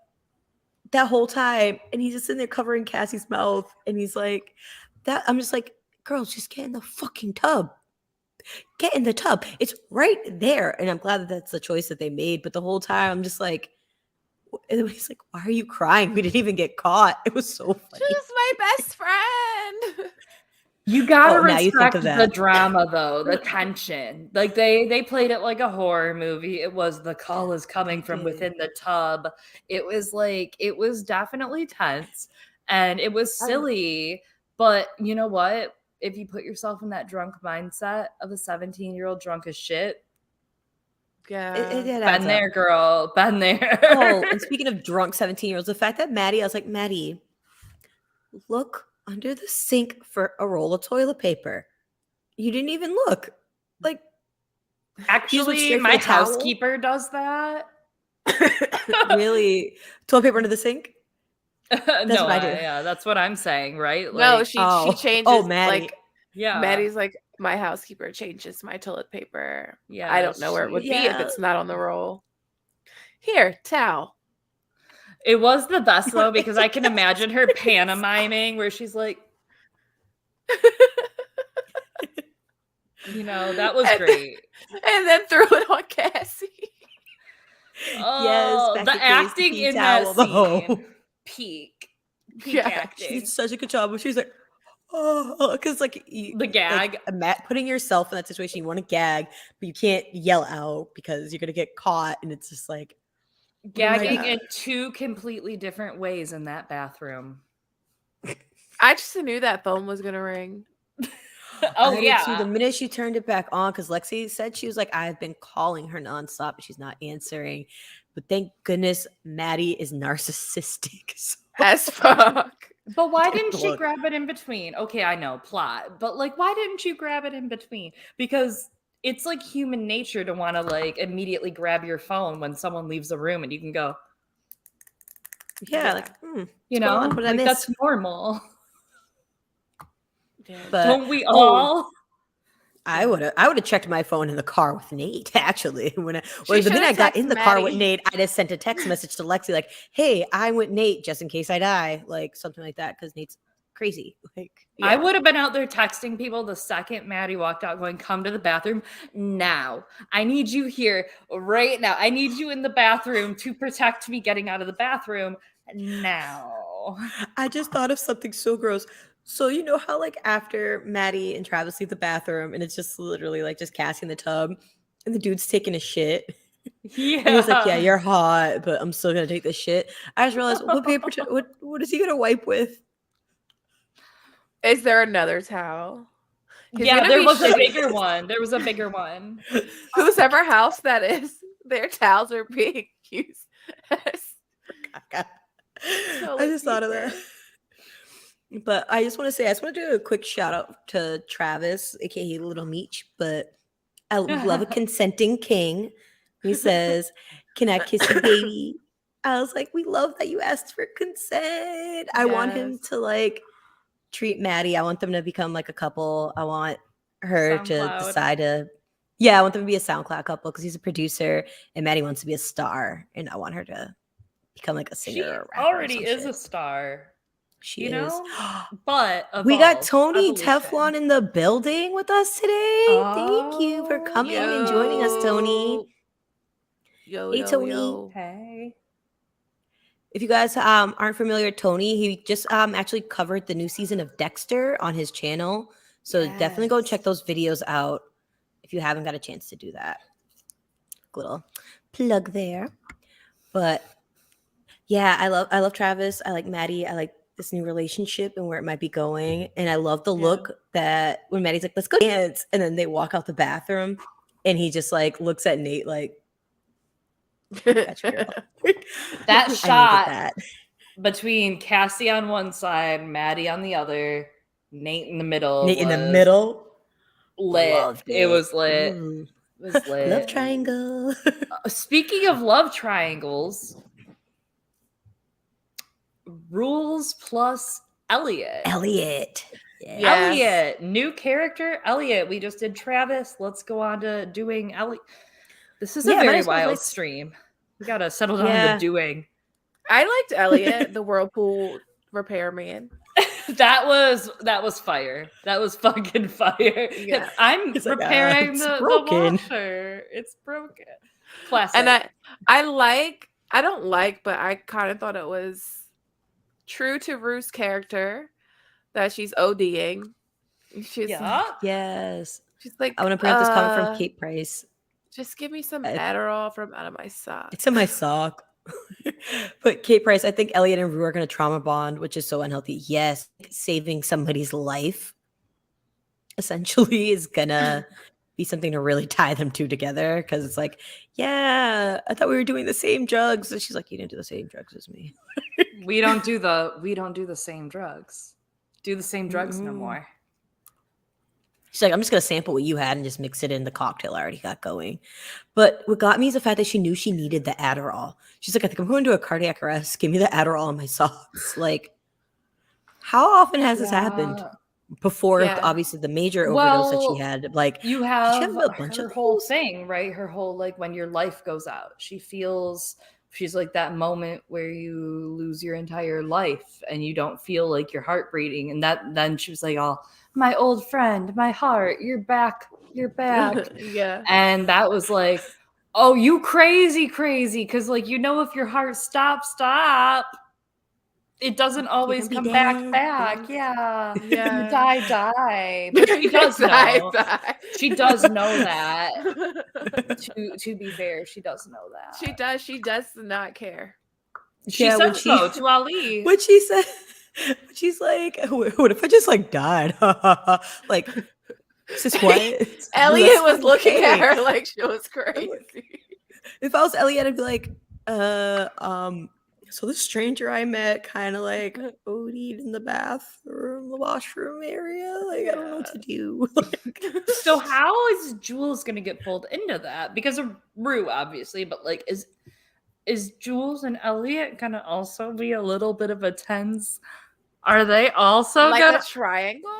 that whole time, and he's just sitting there covering Cassie's mouth, and he's like, I'm just like, girls, just get in the fucking tub. Get in the tub. It's right there. And I'm glad that that's the choice that they made. But the whole time, I'm just like, and he's like, why are you crying? We didn't even get caught. It was so funny. She's my best friend. You gotta you think respect of that. the drama, though, the tension. Like they played it like a horror movie. It was the call is coming from within the tub. It was like, it was definitely tense and it was silly. But you know what? If you put yourself in that drunk mindset of a 17-year-old drunk as shit, yeah, been there, girl. Been there. Oh, and speaking of drunk 17-year-olds, the fact that Maddie, I was like, Maddie, look under the sink for a roll of toilet paper. You didn't even look. Like, actually, my housekeeper does that. Really? Toilet paper under the sink? That's what I do. Yeah, that's what I'm saying, right? Like, no, she changes. Oh, Maddie. Like, yeah, Maddie's like, my housekeeper changes my toilet paper. Yeah, I don't know where it would be if it's not on the roll. Here, towel. It was the best though, because I can imagine her pantomiming where she's like, that was great. And then threw it on Cassie. Oh, yes, the acting in that scene, peak acting. She did such a good job. But she's like, oh, because like the gag. Like, putting yourself in that situation, you want to gag, but you can't yell out because you're gonna get caught, and it's just like gagging in two completely different ways in that bathroom. I just knew that phone was gonna ring. Oh yeah. The minute she turned it back on, because Lexi said she was like, I've been calling her nonstop, but she's not answering. But thank goodness Maddie is narcissistic as fuck. But why didn't she grab it in between? Okay, I know, plot. But like, why didn't you grab it in between? Because it's like human nature to want to like immediately grab your phone when someone leaves a room and you can go, like, like, that's normal. Yeah. But don't we all? I would have checked my phone in the car with Nate. Actually, the minute I got in the car with Nate, I just sent a text message to Lexi like, "Hey, I'm with Nate just in case I die," like something like that, because Nate's crazy. Like, I would have been out there texting people the second Maddie walked out, going, "Come to the bathroom now. I need you here right now. I need you in the bathroom to protect me getting out of the bathroom now." I just thought of something so gross. So you know how like after Maddie and Travis leave the bathroom and it's just literally like just Cassie in the tub and the dude's taking a shit. Yeah. And he's like, yeah, you're hot, but I'm still gonna take this shit. I just realized what is he gonna wipe with? Is there another towel? Yeah, there was a bigger one. There was a bigger one. Whoever house that is, their towels are being used as I just thought of that. But I just want to say, I just want to do a quick shout out to Travis, aka Little Meech. But I love a consenting king. He says, "Can I kiss you, baby?" I was like, "We love that you asked for consent." I want him Yes. to like treat Maddie. I want them to become like a couple. I want her to SoundCloud. decide to. Yeah, I want them to be a SoundCloud couple because he's a producer and Maddie wants to be a star, and I want her to become like a singer She or a rapper. already is a star. She you is. know? But We got evolve, Tony evolution. Teflon in the building with us today. Thank you for Oh, coming and joining us, Tony. Yo, Hey, yo, Tony. yo. Hey. If you guys aren't familiar with Tony, he just actually covered the new season of Dexter on his channel. So definitely go check those videos out if you haven't got a chance to do that. Little plug there. But yeah, I love Travis. I like Maddie. I like this new relationship and where it might be going. And I love the look that when Maddie's like, "Let's go dance," and then they walk out the bathroom and he just like looks at Nate like, "Gotcha, girl." That I shot needed that. between Cassie on one side, Maddie on the other, Nate in the middle. Nate in the middle. Lit. Loved It was lit. Ooh. It was lit. Love triangle. Speaking of love triangles, Rules plus Elliot. Elliot. Yeah. Yes. Elliot, new character. Elliot. We just did Travis. Let's go on to doing Elliot. This is a Yeah, might very as well, wild like- stream. We gotta settle down Yeah. to doing. I liked Elliot, the whirlpool repairman. That was fire. That was fucking fire. Yeah. I'm It's like, repairing it's the broken. washer. It's broken. Classic. And I don't like, but I kind of thought it was true to Ruth's character that she's ODing. She's Yes. she's like, I want to bring up this comment from Kate Price. just give me some I- Adderall from out of my sock. It's in my sock. But Kate Price, I think Elliot and Rue are going to trauma bond, which is so unhealthy. Yes, saving somebody's life essentially is going to be something to really tie them two together because it's like, yeah, I thought we were doing the same drugs. And she's like, you didn't do the same drugs as me. we don't do the same drugs. Do the same drugs no Mm-mm. more. She's like, I'm just going to sample what you had and just mix it in the cocktail I already got going. But what got me is the fact that she knew she needed the Adderall. She's like, I think I'm going to a cardiac arrest. Give me the Adderall in my socks. Like, how often has this happened? Before, obviously, the major overdose that she had. Like, you have have a bunch her of whole those? thing, right? Her whole, like, when your life goes out, she's like that moment where you lose your entire life and you don't feel like your heart beating. And then she was like, oh, my old friend, my heart, you're back. Yeah. And that was like, oh, you crazy. Cause like, if your heart stops, it doesn't always be come dead. back. Yeah. Yeah. Die. But she does know. Die. She does know that. To be fair, she does know that. She does. She does not care. She Yeah, when said so to Ali. What she said, she's like, what if I just like died? Like, this is what Elliot was That's looking at okay. her like she was crazy. If I was Elliot, I'd be like, so the stranger I met kind of like OD'd in the bathroom, the washroom area. Like, I don't know what to do. So how is Jules gonna get pulled into that? Because of Rue, obviously, but like is Jules and Elliot gonna also be a little bit of a tense? Are they also Like gonna a triangle?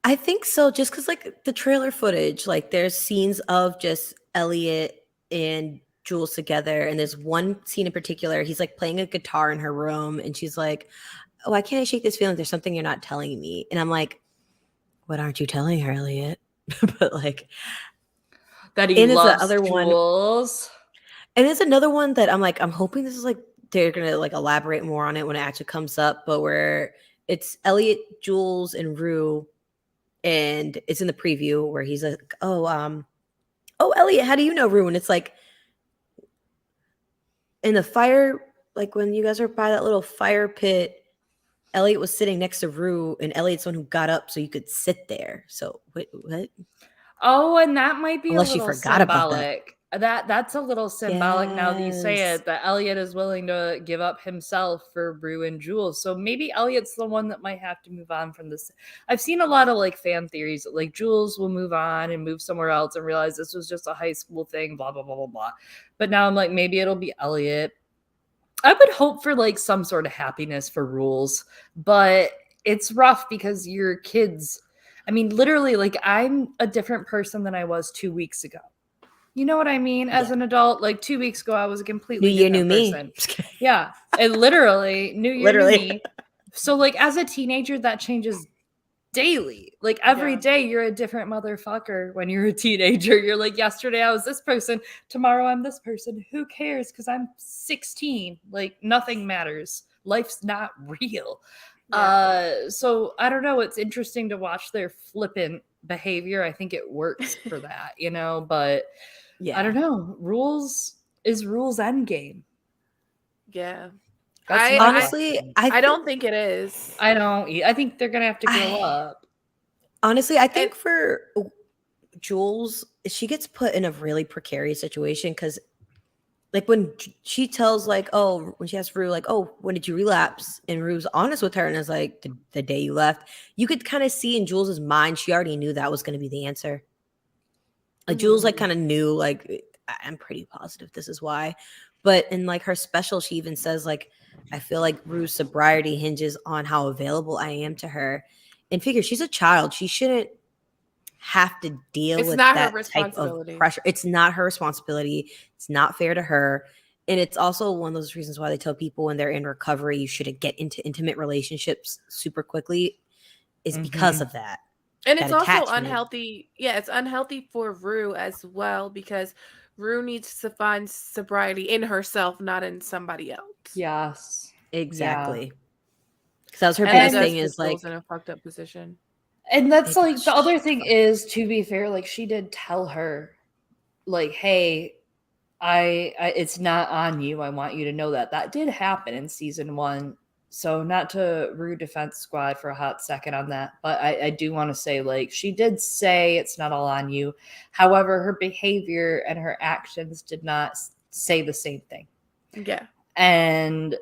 I think so, just because like the trailer footage, like there's scenes of just Elliot and Jules together, and there's one scene in particular. He's like playing a guitar in her room, and she's like, "Oh, why can't I shake this feeling? There's something you're not telling me." And I'm like, "What aren't you telling her, Elliot?" But like, that he and there's the loves other one. Jules? And there's another one that I'm like, I'm hoping this is like they're gonna like elaborate more on it when it actually comes up, but where it's Elliot, Jules, and Rue, and it's in the preview where he's like, "Oh, Elliot, how do you know Rue?" And it's like in the fire, like when you guys are by that little fire pit, Elliot was sitting next to Rue, and Elliot's the one who got up so you could sit there. So what? Oh, and that might be Unless a you little forgot about that. symbolic. That's a little symbolic now that you say Yes. it, that Elliot is willing to give up himself for Rue and Jules. So maybe Elliot's the one that might have to move on from this. I've seen a lot of like fan theories that like Jules will move on and move somewhere else and realize this was just a high school thing, blah, blah, blah, blah, blah. But now I'm like, maybe it'll be Elliot. I would hope for like some sort of happiness for Rules, but it's rough because your kids, I mean, literally, like I'm a different person than I was 2 weeks ago. You know what I mean? As an adult, like 2 weeks ago, I was a completely New year, different new me. person. Yeah. And literally, new year, new Literally. me. So, like, as a teenager, that changes daily. Like, every day, you're a different motherfucker when you're a teenager. You're like, yesterday, I was this person. Tomorrow, I'm this person. Who cares? Because I'm 16. Like, nothing matters. Life's not real. Yeah. So I don't know. It's interesting to watch their flippant behavior. I think it works for that, you know, but Yeah. I don't know. Rules endgame. Yeah. That's honestly, I don't think it is. I don't. I think they're gonna have to grow up. Honestly, I think for Jules, she gets put in a really precarious situation because, like, when she tells, like, oh, when she asks Rue, like, oh, when did you relapse? And Rue's honest with her and is like, the day you left. You could kind of see in Jules's mind, she already knew that was going to be the answer. Like, Jules, like, kind of knew, like, I'm pretty positive this is why. But in, like, her special, she even says, like, I feel like Rue's sobriety hinges on how available I am to her. And figure, she's a child. She shouldn't have to deal It's with not her that type of responsibility. pressure. It's not her responsibility. It's not fair to her. And it's also one of those reasons why they tell people when they're in recovery, you shouldn't get into intimate relationships super quickly, is because of that. And that it's also attachment. unhealthy. Yeah, it's unhealthy for Rue as well because Rue needs to find sobriety in herself, not in somebody else. Yes. Exactly. Because that was her And biggest that does thing is put like, Jules in a fucked up position. And that's like the other thing is, to be fair, like she did tell her, like, hey, I it's not on you. I want you to know that. That did happen in season 1. So not to Rue Defense Squad for a hot second on that, but I do want to say, like, she did say it's not all on you. However, her behavior and her actions did not say the same thing. Yeah. And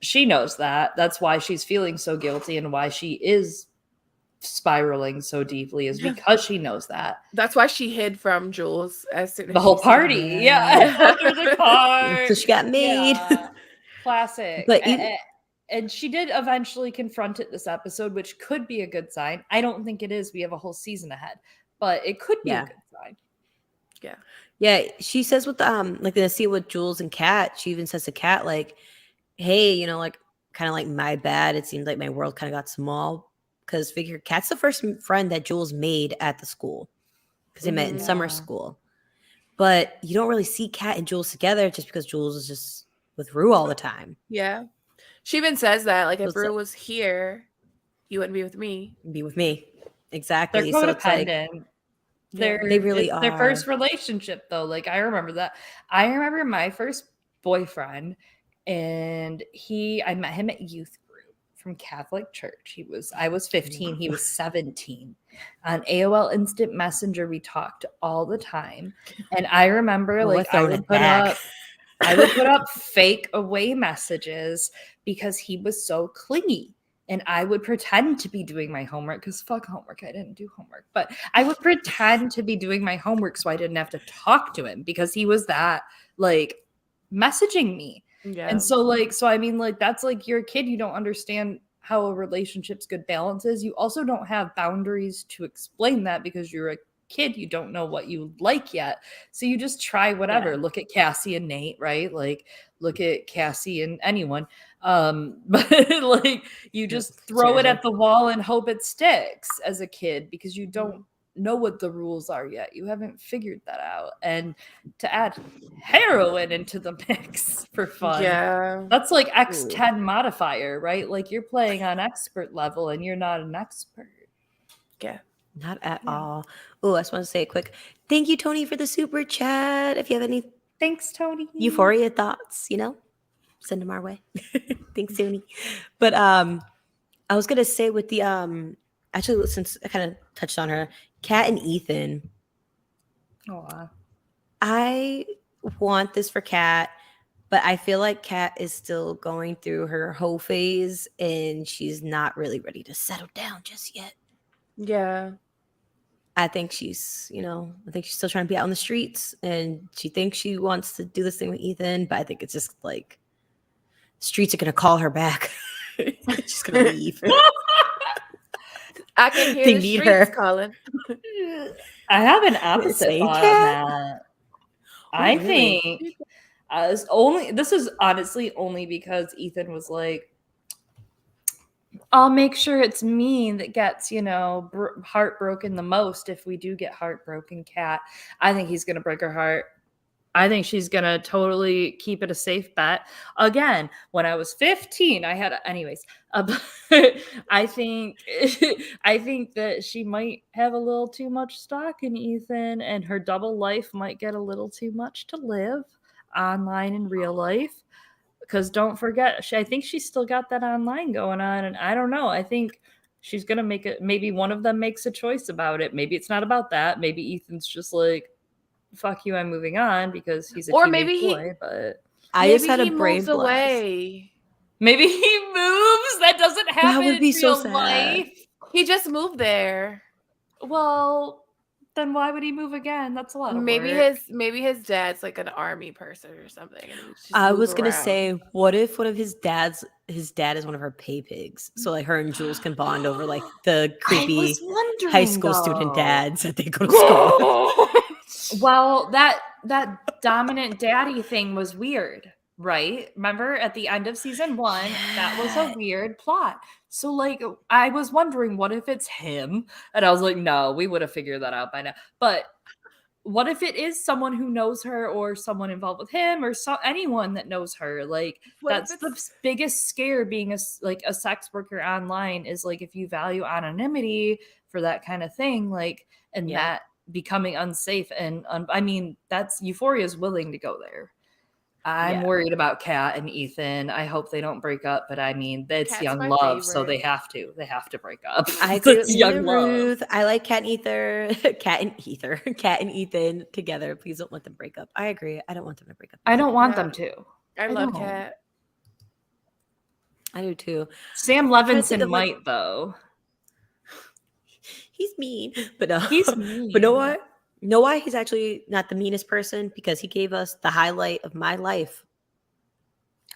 she knows that. That's why she's feeling so guilty and why she is spiraling so deeply, is because she knows that. That's why she hid from Jules as soon as the whole party. Yeah. After the car. So she got made. Yeah. Classic. But and she did eventually confront it this episode, which could be a good sign. I don't think it is. We have a whole season ahead, but it could be a good sign. Yeah. Yeah. She says with like the scene with Jules and Kat, she even says to Kat, like, hey, you know, like kind of like my bad. It seemed like my world kind of got small. Because figure Kat's the first friend that Jules made at the school. Because they met in summer school. But you don't really see Kat and Jules together just because Jules is just with Rue all the time. Yeah. She even says that, like, if Rue was here, you wouldn't be with me. Be with me. Exactly. They're so it's like, they really are. Their first relationship, though. Like, I remember that. I remember my first boyfriend, and I met him at youth group from Catholic church. I was 15, he was 17. On AOL Instant Messenger, we talked all the time. And I remember, I would put up fake away messages because he was so clingy. And I would pretend to be doing my homework because fuck homework. I didn't do homework. But I would pretend to be doing my homework so I didn't have to talk to him because he was that, like, messaging me. Yeah. And so, like, I mean, like, that's like, you're a kid. You don't understand how a relationship's good balance is. You also don't have boundaries to explain that because you're a kid. You don't know what you like yet. So you just try whatever. Yeah. Look at Cassie and Nate, right? Like, look at Cassie and anyone. But like, you just throw it at the wall and hope it sticks as a kid because you don't know what the rules are yet. You haven't figured that out. And to add heroin into the mix for fun, that's like X10 modifier, right? Like, you're playing on expert level and you're not an expert. Yeah. Not at all. Oh, I just want to say a quick thank you, Tony, for the super chat. If you have any Tony. Euphoria thoughts, you know, send them our way. Thanks, Tony. But I was gonna say with the actually, since I kind of touched on her, Kat and Ethan. I want this for Kat, but I feel like Kat is still going through her whole phase and she's not really ready to settle down just yet. Yeah. I think she's, I think she's still trying to be out on the streets and she thinks she wants to do this thing with Ethan, but I think it's just like streets are going to call her back. She's going to leave. I can hear They the need streets her. calling. I have an opposite Same thought Kat? on that. Oh, I really? think this is honestly only because Ethan was like, I'll make sure it's me that gets, heartbroken the most if we do get heartbroken, Kat. I think he's going to break her heart. I think she's going to totally keep it a safe bet. Again, when I was 15, I had, anyways, I think that she might have a little too much stock in Ethan and her double life might get a little too much to live online in real life. Because don't forget, I think she's still got that online going on. And I don't know. I think she's going to make it. Maybe one of them makes a choice about it. Maybe it's not about that. Maybe Ethan's just like, fuck you, I'm moving on because he's a Or teenage maybe boy. But I maybe just had a he brain moves blast. away. maybe he moves. That doesn't happen would be in so real sad. life. He just moved there. Well, then why would he move again? That's a lot of Maybe work. his dad's like an army person or something. And he just I move was gonna around. say, what if one of his dad is one of her pay pigs? So like her and Jules can bond over like the creepy high school student dads that they go to school. Well, that dominant daddy thing was weird, right? Remember at the end of season 1, that was a weird plot. So like I was wondering, what if it's him? And I was like, no, we would have figured that out by now. But what if it is someone who knows her or someone involved with him or anyone that knows her? Like What if that's the biggest scare being a sex worker online is like if you value anonymity for that kind of thing, like and that becoming unsafe and I mean that's Euphoria is willing to go there. I'm worried about Kat and Ethan. I hope they don't break up, but I mean that's Kat's young my love, so favorite. they have to break up. I agree It's with young Ruth. love. I like Kat and Ethan together. Please don't let them break up. I agree. I don't want them to break up. I don't want No. them to. I love Kat. I do too. Sam trying to think Levinson of, like- might though. He's mean, but no. He's mean. But know what? Know why he's actually not the meanest person? Because he gave us the highlight of my life,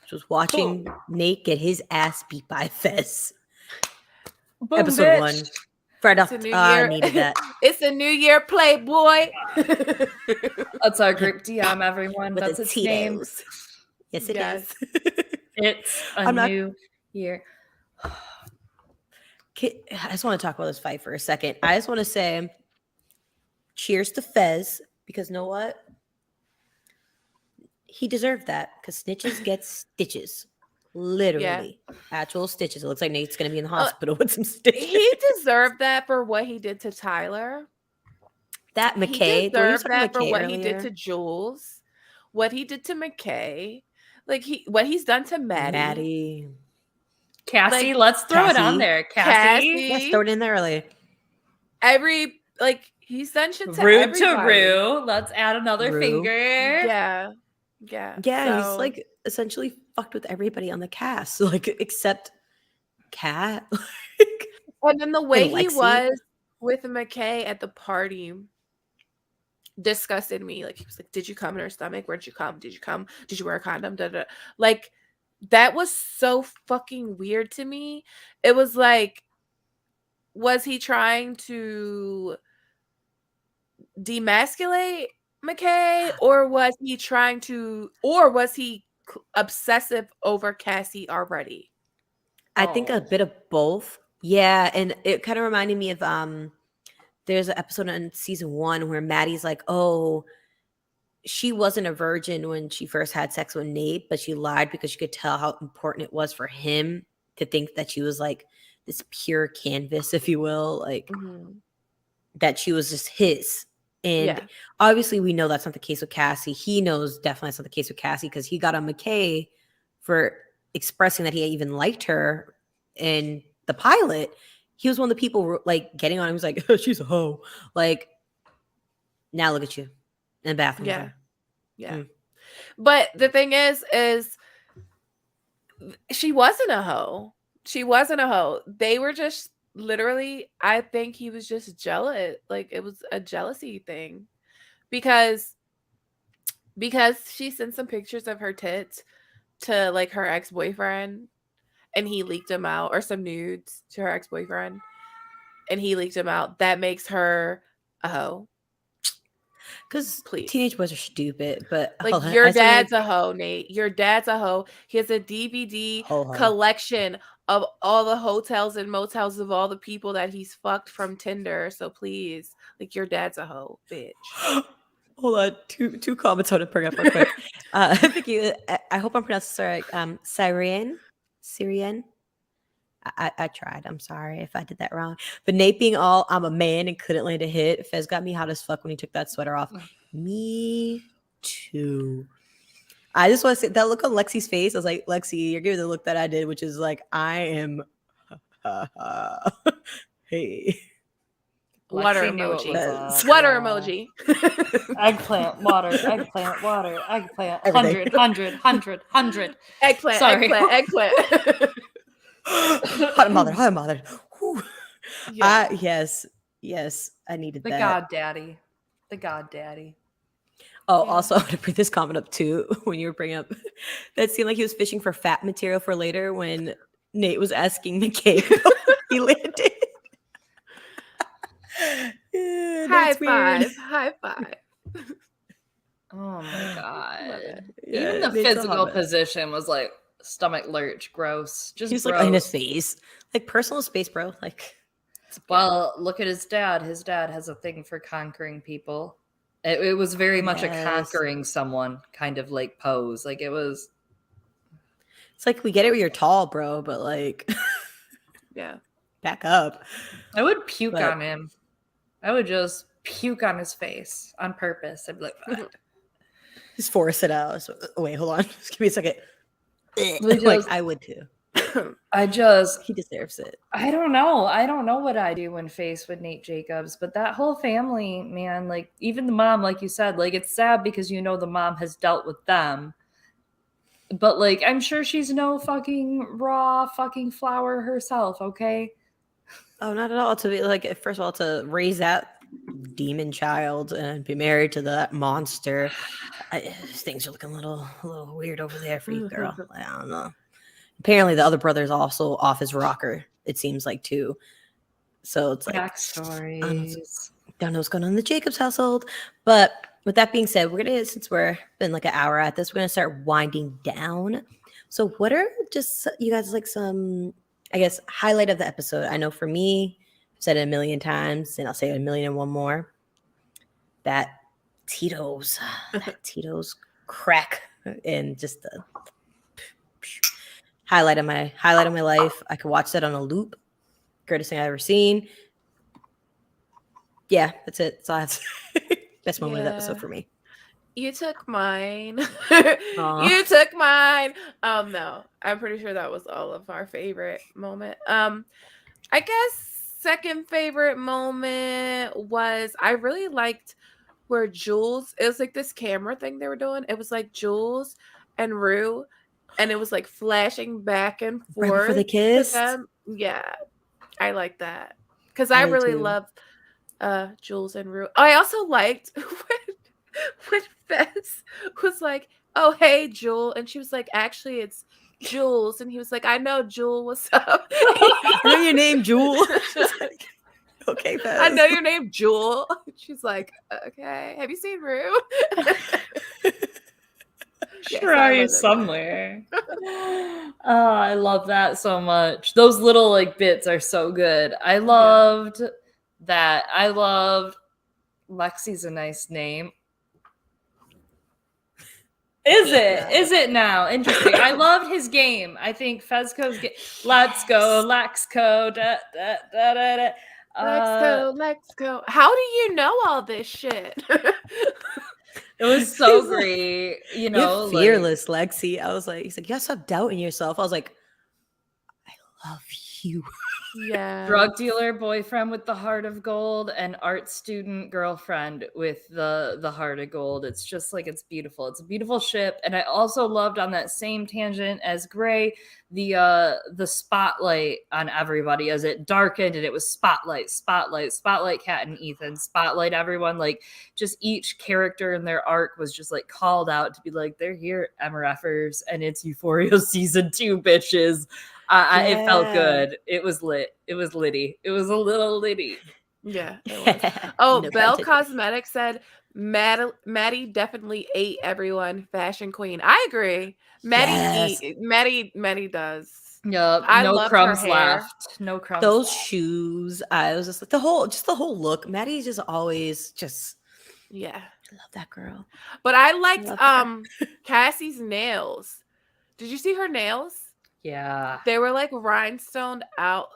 which was watching Nate get his ass beat by Fez. Boom, Episode bitch. 1. Right off, It's a new I year. needed that. It's a new year, Playboy. That's our group DM, everyone. With That's the its name. Tito's. Yes, it Yes. is. It's a I'm not- new year. I just want to talk about this fight for a second. I just want to say cheers to Fez because know what? He deserved that because snitches get stitches. Literally. Actual stitches. It looks like Nate's going to be in the hospital with some stitches. He deserved that for what he did to Tyler. That He McKay. deserved that for what he did to Jules. What he did to McKay. Like what he's done to Maddie. Cassie, Like, let's throw it on Cassie. there. Cassie. Let's throw it in there early. He's done shit to Rude everybody. to Rue. Let's add another Rue. finger. Yeah. Yeah, So- he's like essentially fucked with everybody on the cast, like except Kat. And then the way And he Lexi. was with McKay at the party disgusted me. Like he was like, "Did you come in her stomach? Where'd you come? Did you come? Did you wear a condom?" Da, da. Like that was so fucking weird to me. It was like, was he trying to demasculate McKay, or was he obsessive over Cassie already? I think a bit of both. Yeah, and it kind of reminded me of there's an episode in season 1 where Maddie's like, "Oh, she wasn't a virgin when she first had sex with Nate, but she lied because she could tell how important it was for him to think that she was like this pure canvas, if you will, like that she was just his." And obviously we know that's not the case with Cassie. He knows definitely that's not the case with Cassie because he got on McKay for expressing that he even liked her in the pilot. He was one of the people like getting on him. He was like, "Oh, she's a hoe." Like, now look at you in the bathroom. Yeah. Yeah. But the thing is she wasn't a hoe. She wasn't a hoe. They were just literally, I think he was just jealous. Like it was a jealousy thing. Because she sent some pictures of her tits to like her ex-boyfriend and he leaked them out, or some nudes to her ex-boyfriend and he leaked them out. That makes her a hoe. Because Please. teenage boys are stupid, but Like hold on, your I still dad's need- a hoe, Nate. Your dad's a hoe. He has a DVD Ho-ho. collection of all the hotels and motels of all the people that he's fucked from Tinder. So please, like your dad's a hoe, bitch. Hold on, two comments I want to bring up real quick. Vicky, I hope I'm pronouncing this right. Syrian. I tried. I'm sorry if I did that wrong. But Nate being all, I'm a man and couldn't land a hit. Fez got me hot as fuck when he took that sweater off. Me too. I just want to say that look on Lexi's face. I was like, Lexi, you're giving the look that I did, which is like, I am. Hey. Water Lexi knew it emoji. was up, Water yeah. emoji. Eggplant, water, eggplant, water, eggplant. Everything. 100. Eggplant, Sorry. eggplant. Hot and bothered. Whew. Yeah. Yes, I needed The that. God daddy. Oh, Yeah. also, I want to bring this comment up too. When you were bringing up that seemed like he was fishing for fat material for later when Nate was asking McCabe how he landed. Yeah, High Nate's weird. five. Oh my god. Love it. Yeah, Even the Nate's a physical hobbit. position was like stomach lurch, gross. Just He was gross. like in his face, like personal space, bro. Like, Well, look at his dad. His dad has a thing for conquering people. It was very much a Yes. conquering someone kind of like pose. Like it was. it's like we get it when you're tall, bro, but like, Yeah. back up. I would puke But- on him. I would just puke on his face on purpose. I'd be like, "Ah." Just force it out. So, wait, hold on. Just give me a second. We Like just- I would too. he deserves it. I don't know what I do when faced with Nate Jacobs, but that whole family, man, like even the mom, like you said, like it's sad because you know the mom has dealt with them. But like I'm sure she's no fucking raw fucking flower herself, okay? Oh, not at all. To be like, first of all, to raise that demon child and be married to that monster, things are looking a little weird over there for you, girl. I don't know. Apparently, the other brother is also off his rocker. It seems like too. So it's like Backstories. don't know what's going on in the Jacobs household. But with that being said, we're gonna, since we're been like an hour at this, we're gonna start winding down. So what are just you guys like some, I guess, highlight of the episode? I know for me, I've said it a million times, and I'll say it a million and one more. That Tito's crack, and just the highlight of my life. I could watch that on a loop. Greatest thing I've ever seen. Yeah, that's it. That's all I have to say. Best moment of the episode for me. You took mine. Aw. You took mine. No, I'm pretty sure that was all of our favorite moment. I guess second favorite moment was I really liked where Jules, it was like this camera thing they were doing. It was like Jules and Rue, and it was like flashing back and forth. Right before they to kissed. them. Yeah, I like that because I I did really too. love Jules and Rue. I also liked when Fez was like, "Oh hey, Jewel," and she was like, "Actually, it's Jules," and he was like, "I know, Jewel. What's up?" I know your name, Jewel. She's like, okay, Fez. I know your name, Jewel. She's like, "Okay, have you seen Rue?" Yes, Sure, I I love that somewhere. Oh, I love that so much. Those little like bits are so good. I loved that. I loved Lexi's a nice name. Is it? Is it now? Interesting. I loved his game. I think Fezco's game. Let's go, Lexco. Da, da, da, da, da. Let's go. How do you know all this shit? It was so He's like, great. You You're know, fearless, Lexi. I was like, he's like, you have to have doubt in yourself. I was like, I love you. Yeah. Drug dealer boyfriend with the heart of gold and art student girlfriend with the heart of gold. It's just like, it's beautiful. It's a beautiful ship. And I also loved, on that same tangent as Gray, the spotlight on everybody as it darkened, and it was spotlight Kat and Ethan, spotlight everyone. Like, just each character in their arc was just like called out to be like, they're here, MRFers, and it's Euphoria season 2, bitches. It felt good. It was lit. It was litty. It was a little litty. Yeah, it was. Oh, No Belle pun intended. Cosmetics said Maddie definitely ate everyone. Fashion queen. I agree. Yes. Maddie does. Yep. I No loved crumbs her hair. left. No crumbs. Those shoes, I was just like the whole look. Maddie's just always just. Yeah, I love that girl. but I liked Love her. Cassie's nails. Did you see her nails? Yeah. They were like rhinestoned out.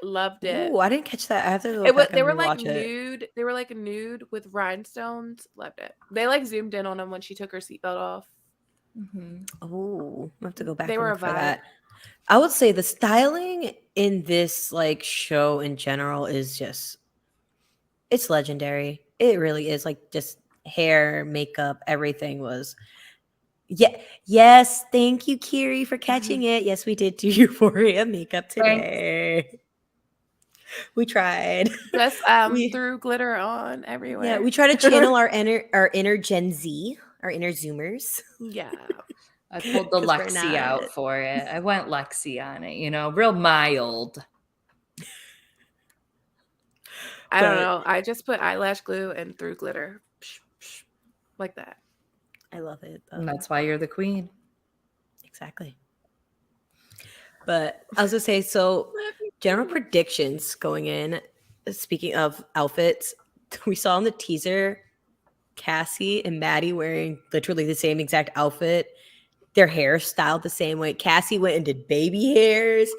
Loved it. Ooh, I didn't catch that. I have to go back They and were like rewatch it. nude. They were like nude with rhinestones. Loved it. They like zoomed in on them when she took her seatbelt off. Mm-hmm. Oh, I have to go back They and were look a for vibe. that. I would say the styling in this like show in general is just, it's legendary. It really is. Like, just hair, makeup, everything was. Yeah. Yes. Thank you, Kiri, for catching it. Yes, we did do Euphoria makeup today. We tried. Just We- threw glitter on everywhere. Yeah, we try to channel our inner Gen Z, our inner Zoomers. Yeah. I pulled the 'Cause we're Lexi out not. for it. I went Lexi on it, real mild. I don't But- know. I just put eyelash glue and threw glitter. Psh, psh, like that. I love it. And that's why you're the queen. Exactly. But I was gonna say, so general predictions going in. Speaking of outfits, we saw in the teaser Cassie and Maddie wearing literally the same exact outfit. Their hair styled the same way. Cassie went and did baby hairs.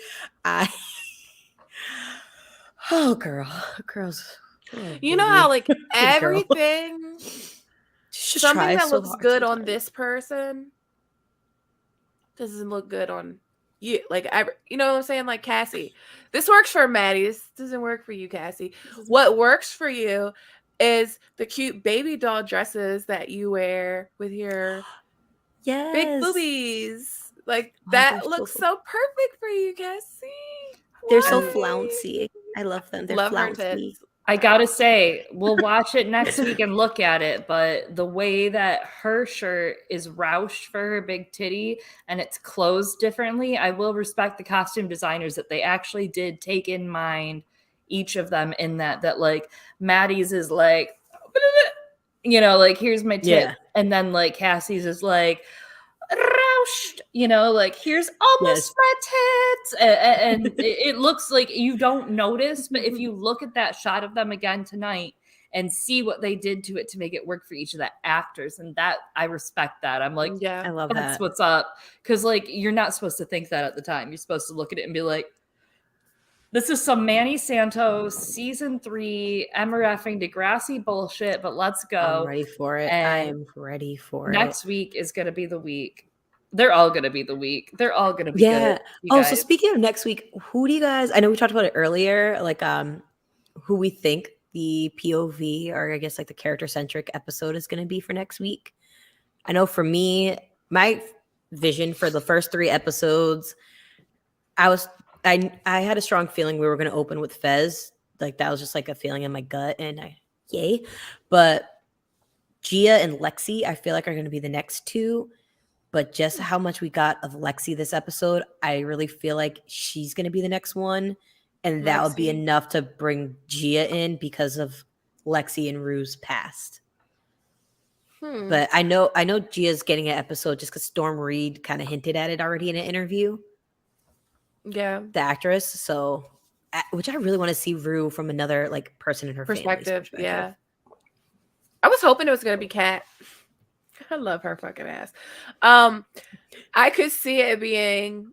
Girls. Oh, You know how like girl. everything, Just something try that so looks hard good on sometimes. this person doesn't look good on you. Like you know what I'm saying? Like Cassie, this works for Maddie. This doesn't work for you, Cassie. What works for you is the cute baby doll dresses that you wear with your Yes. big boobies. Like Oh, they're that so looks cool. so perfect for you, Cassie. They're so Why? flouncy. I love them. They're Love her flouncy. tits. I gotta say, we'll watch it next week and look at it, but the way that her shirt is roushed for her big titty and it's closed differently, I will respect the costume designers that they actually did take in mind each of them in that like Maddie's is like, like here's my tit, Yeah. and then like Cassie's is like roushed, like here's almost my tits, and it looks like you don't notice, but if you look at that shot of them again tonight and see what they did to it to make it work for each of the actors, and that I respect that. I'm like, I Yeah. love that's that. what's up, because like you're not supposed to think that at the time. You're supposed to look at it and be like, this is some Manny Santos season 3 MRFing Degrassi bullshit, but let's go. I'm ready for it. And I'm ready for it. next week is going to be the week. They're all going to be the week. They're all going to be Yeah. good. you Oh, so guys. speaking of next week, who do you guys? I know we talked about it earlier, like who we think the POV, or I guess like the character centric episode is going to be for next week. I know for me, my vision for the first 3 episodes, I had a strong feeling we were going to open with Fez. Like that was just like a feeling in my gut, and yay. But Gia and Lexi, I feel like are going to be the next 2. But just how much we got of Lexi this episode, I really feel like she's going to be the next one. And that would be Lexi. enough to bring Gia in because of Lexi and Rue's past. But I know Gia's getting an episode just because Storm Reed kind of hinted at it already in an interview, Yeah. the actress. So, which I really want to see Rue from another like person in her family's Perspective. Yeah. I was hoping it was gonna be Kat. I love her fucking ass. I could see it being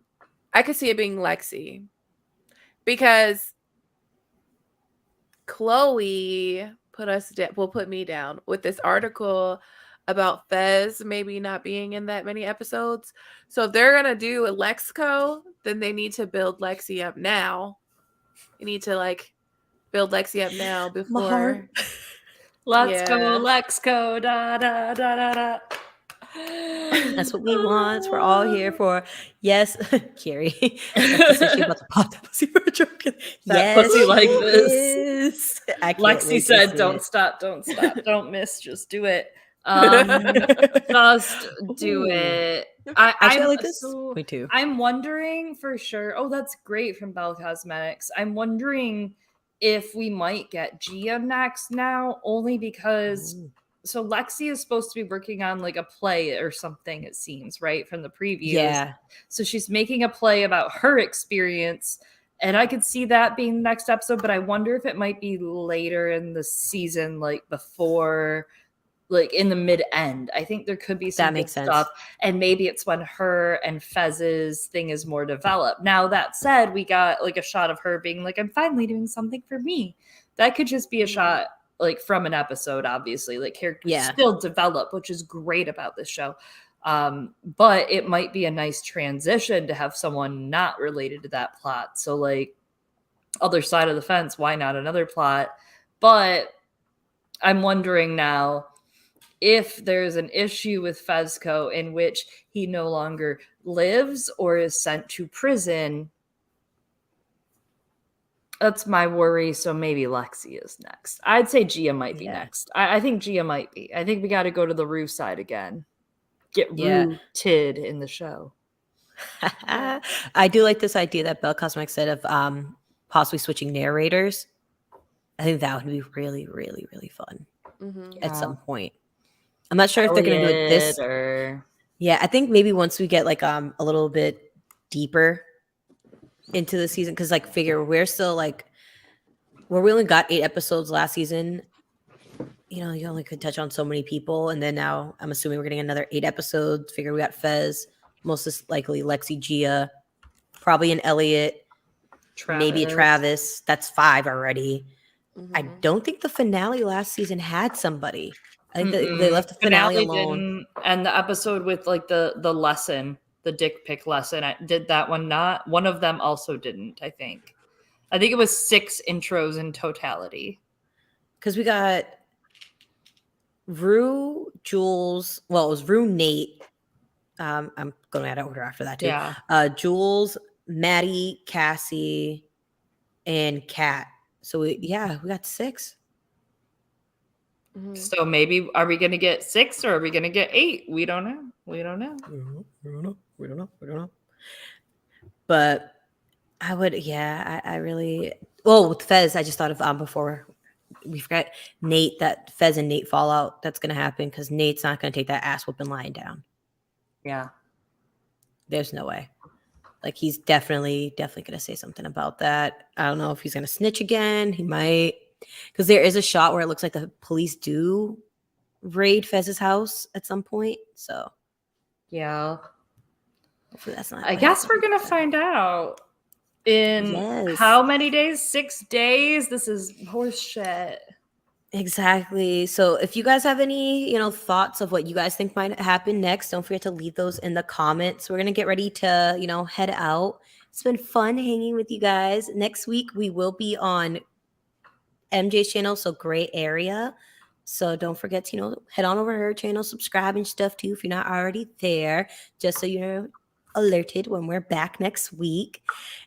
Lexi, because Chloe put me down with this article about Fez maybe not being in that many episodes. So if they're gonna do a Lexco, then they need to build Lexi up now. You need to like build Lexi up now My heart. before. Let's Yeah. go, Lexco, da da da da da. That's what we want. We're all here for. Yes, Carrie. Lexi said she about to pop that pussy for a joke. That Yes, pussy like she this. is. I can't Lexi wait to said, see "Don't it. stop, don't miss, just do it. Just do Ooh. it." Actually, I I'm like this. so Me too. I'm wondering for sure. Oh, that's great from Bell Cosmetics. I'm wondering if we might get Gia next now, only because Ooh. so Lexi is supposed to be working on like a play or something, it seems, right? From the previews. Yeah. So she's making a play about her experience. And I could see that being the next episode, but I wonder if it might be later in the season, like before, like in the mid end. I think there could be some That good makes sense. stuff. And maybe it's when her and Fez's thing is more developed. Now, that said, we got like a shot of her being like, I'm finally doing something for me. That could just be a shot like from an episode, obviously. Like characters Yeah. still develop, which is great about this show. But it might be a nice transition to have someone not related to that plot. So like other side of the fence, why not another plot? But I'm wondering now if there's an issue with Fezco in which he no longer lives or is sent to prison. That's my worry. So maybe Lexi is next. I'd say Gia might be next. I think Gia might be. I think we got to go to the Rue side again. Get rooted in the show. I do like this idea that Bell Cosmetics said of possibly switching narrators. I think that would be really, really, really fun at some point. I'm not sure if they're going to do it this. Yeah, I think maybe once we get like a little bit deeper into the season, because like figure we're still like where we only got 8 episodes last season. You know, you only could touch on so many people, and then now I'm assuming we're getting another 8 episodes. Figure we got Fez, most likely Lexi, Gia, probably an Elliot, maybe a Travis. That's 5 already. I don't think the finale last season had somebody. I think they left the finale alone. Didn't, and the episode with like the lesson, the dick pic lesson, I did that one not. One of them also didn't, I think. I think it was 6 intros in totality. Because we got Rue, Jules. Well, it was Rue, Nate. I'm going out of order after that too. Yeah. Jules, Maddie, Cassie, and Kat. So we got 6. So maybe are we going to get 6 or are we going to get 8? We don't know. We don't know. But I would, I really. Well, with Fez, I just thought of before we forgot Nate, that Fez and Nate fallout that's going to happen because Nate's not going to take that ass whooping lying down. Yeah. There's no way. Like he's definitely going to say something about that. I don't know if he's going to snitch again. He might. Because there is a shot where it looks like the police do raid Fez's house at some point. So, yeah. Hopefully that's not. I guess we're going to find out in how many days? 6 days? This is horse shit. Exactly. So if you guys have any, thoughts of what you guys think might happen next, don't forget to leave those in the comments. We're going to get ready to, head out. It's been fun hanging with you guys. Next week, we will be on MJ's channel, so Gray Area. So don't forget to, head on over to her channel, subscribe and stuff too if you're not already there, just so you're alerted when we're back next week.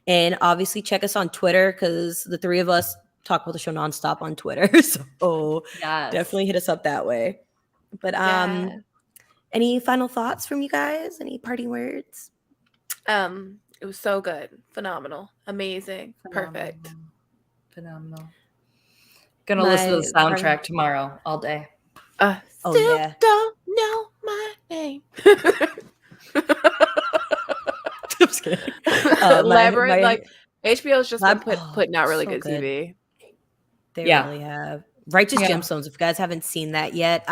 And obviously check us on Twitter because the 3 of us talk about the show nonstop on Twitter. So definitely hit us up that way. But any final thoughts from you guys? Any parting words? It was so good. Phenomenal. Amazing. Perfect. Phenomenal. Gonna listen to the soundtrack tomorrow all day. Still don't know my name. I'm just kidding. Labyrinth, like HBO's just been putting out really good TV. They really have. Righteous Gemstones. If you guys haven't seen that yet,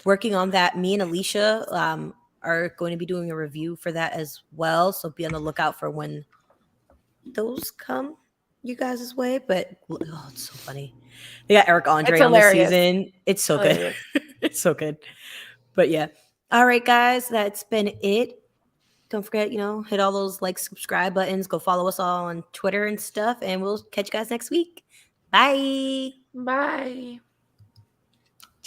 working on that. Me and Alicia are going to be doing a review for that as well. So be on the lookout for when those come you guys' way. But it's so funny. They got Eric Andre on this season. It's so good. It's so good. But yeah. All right, guys. That's been it. Don't forget, hit all those like, subscribe buttons. Go follow us all on Twitter and stuff. And we'll catch you guys next week. Bye. Bye.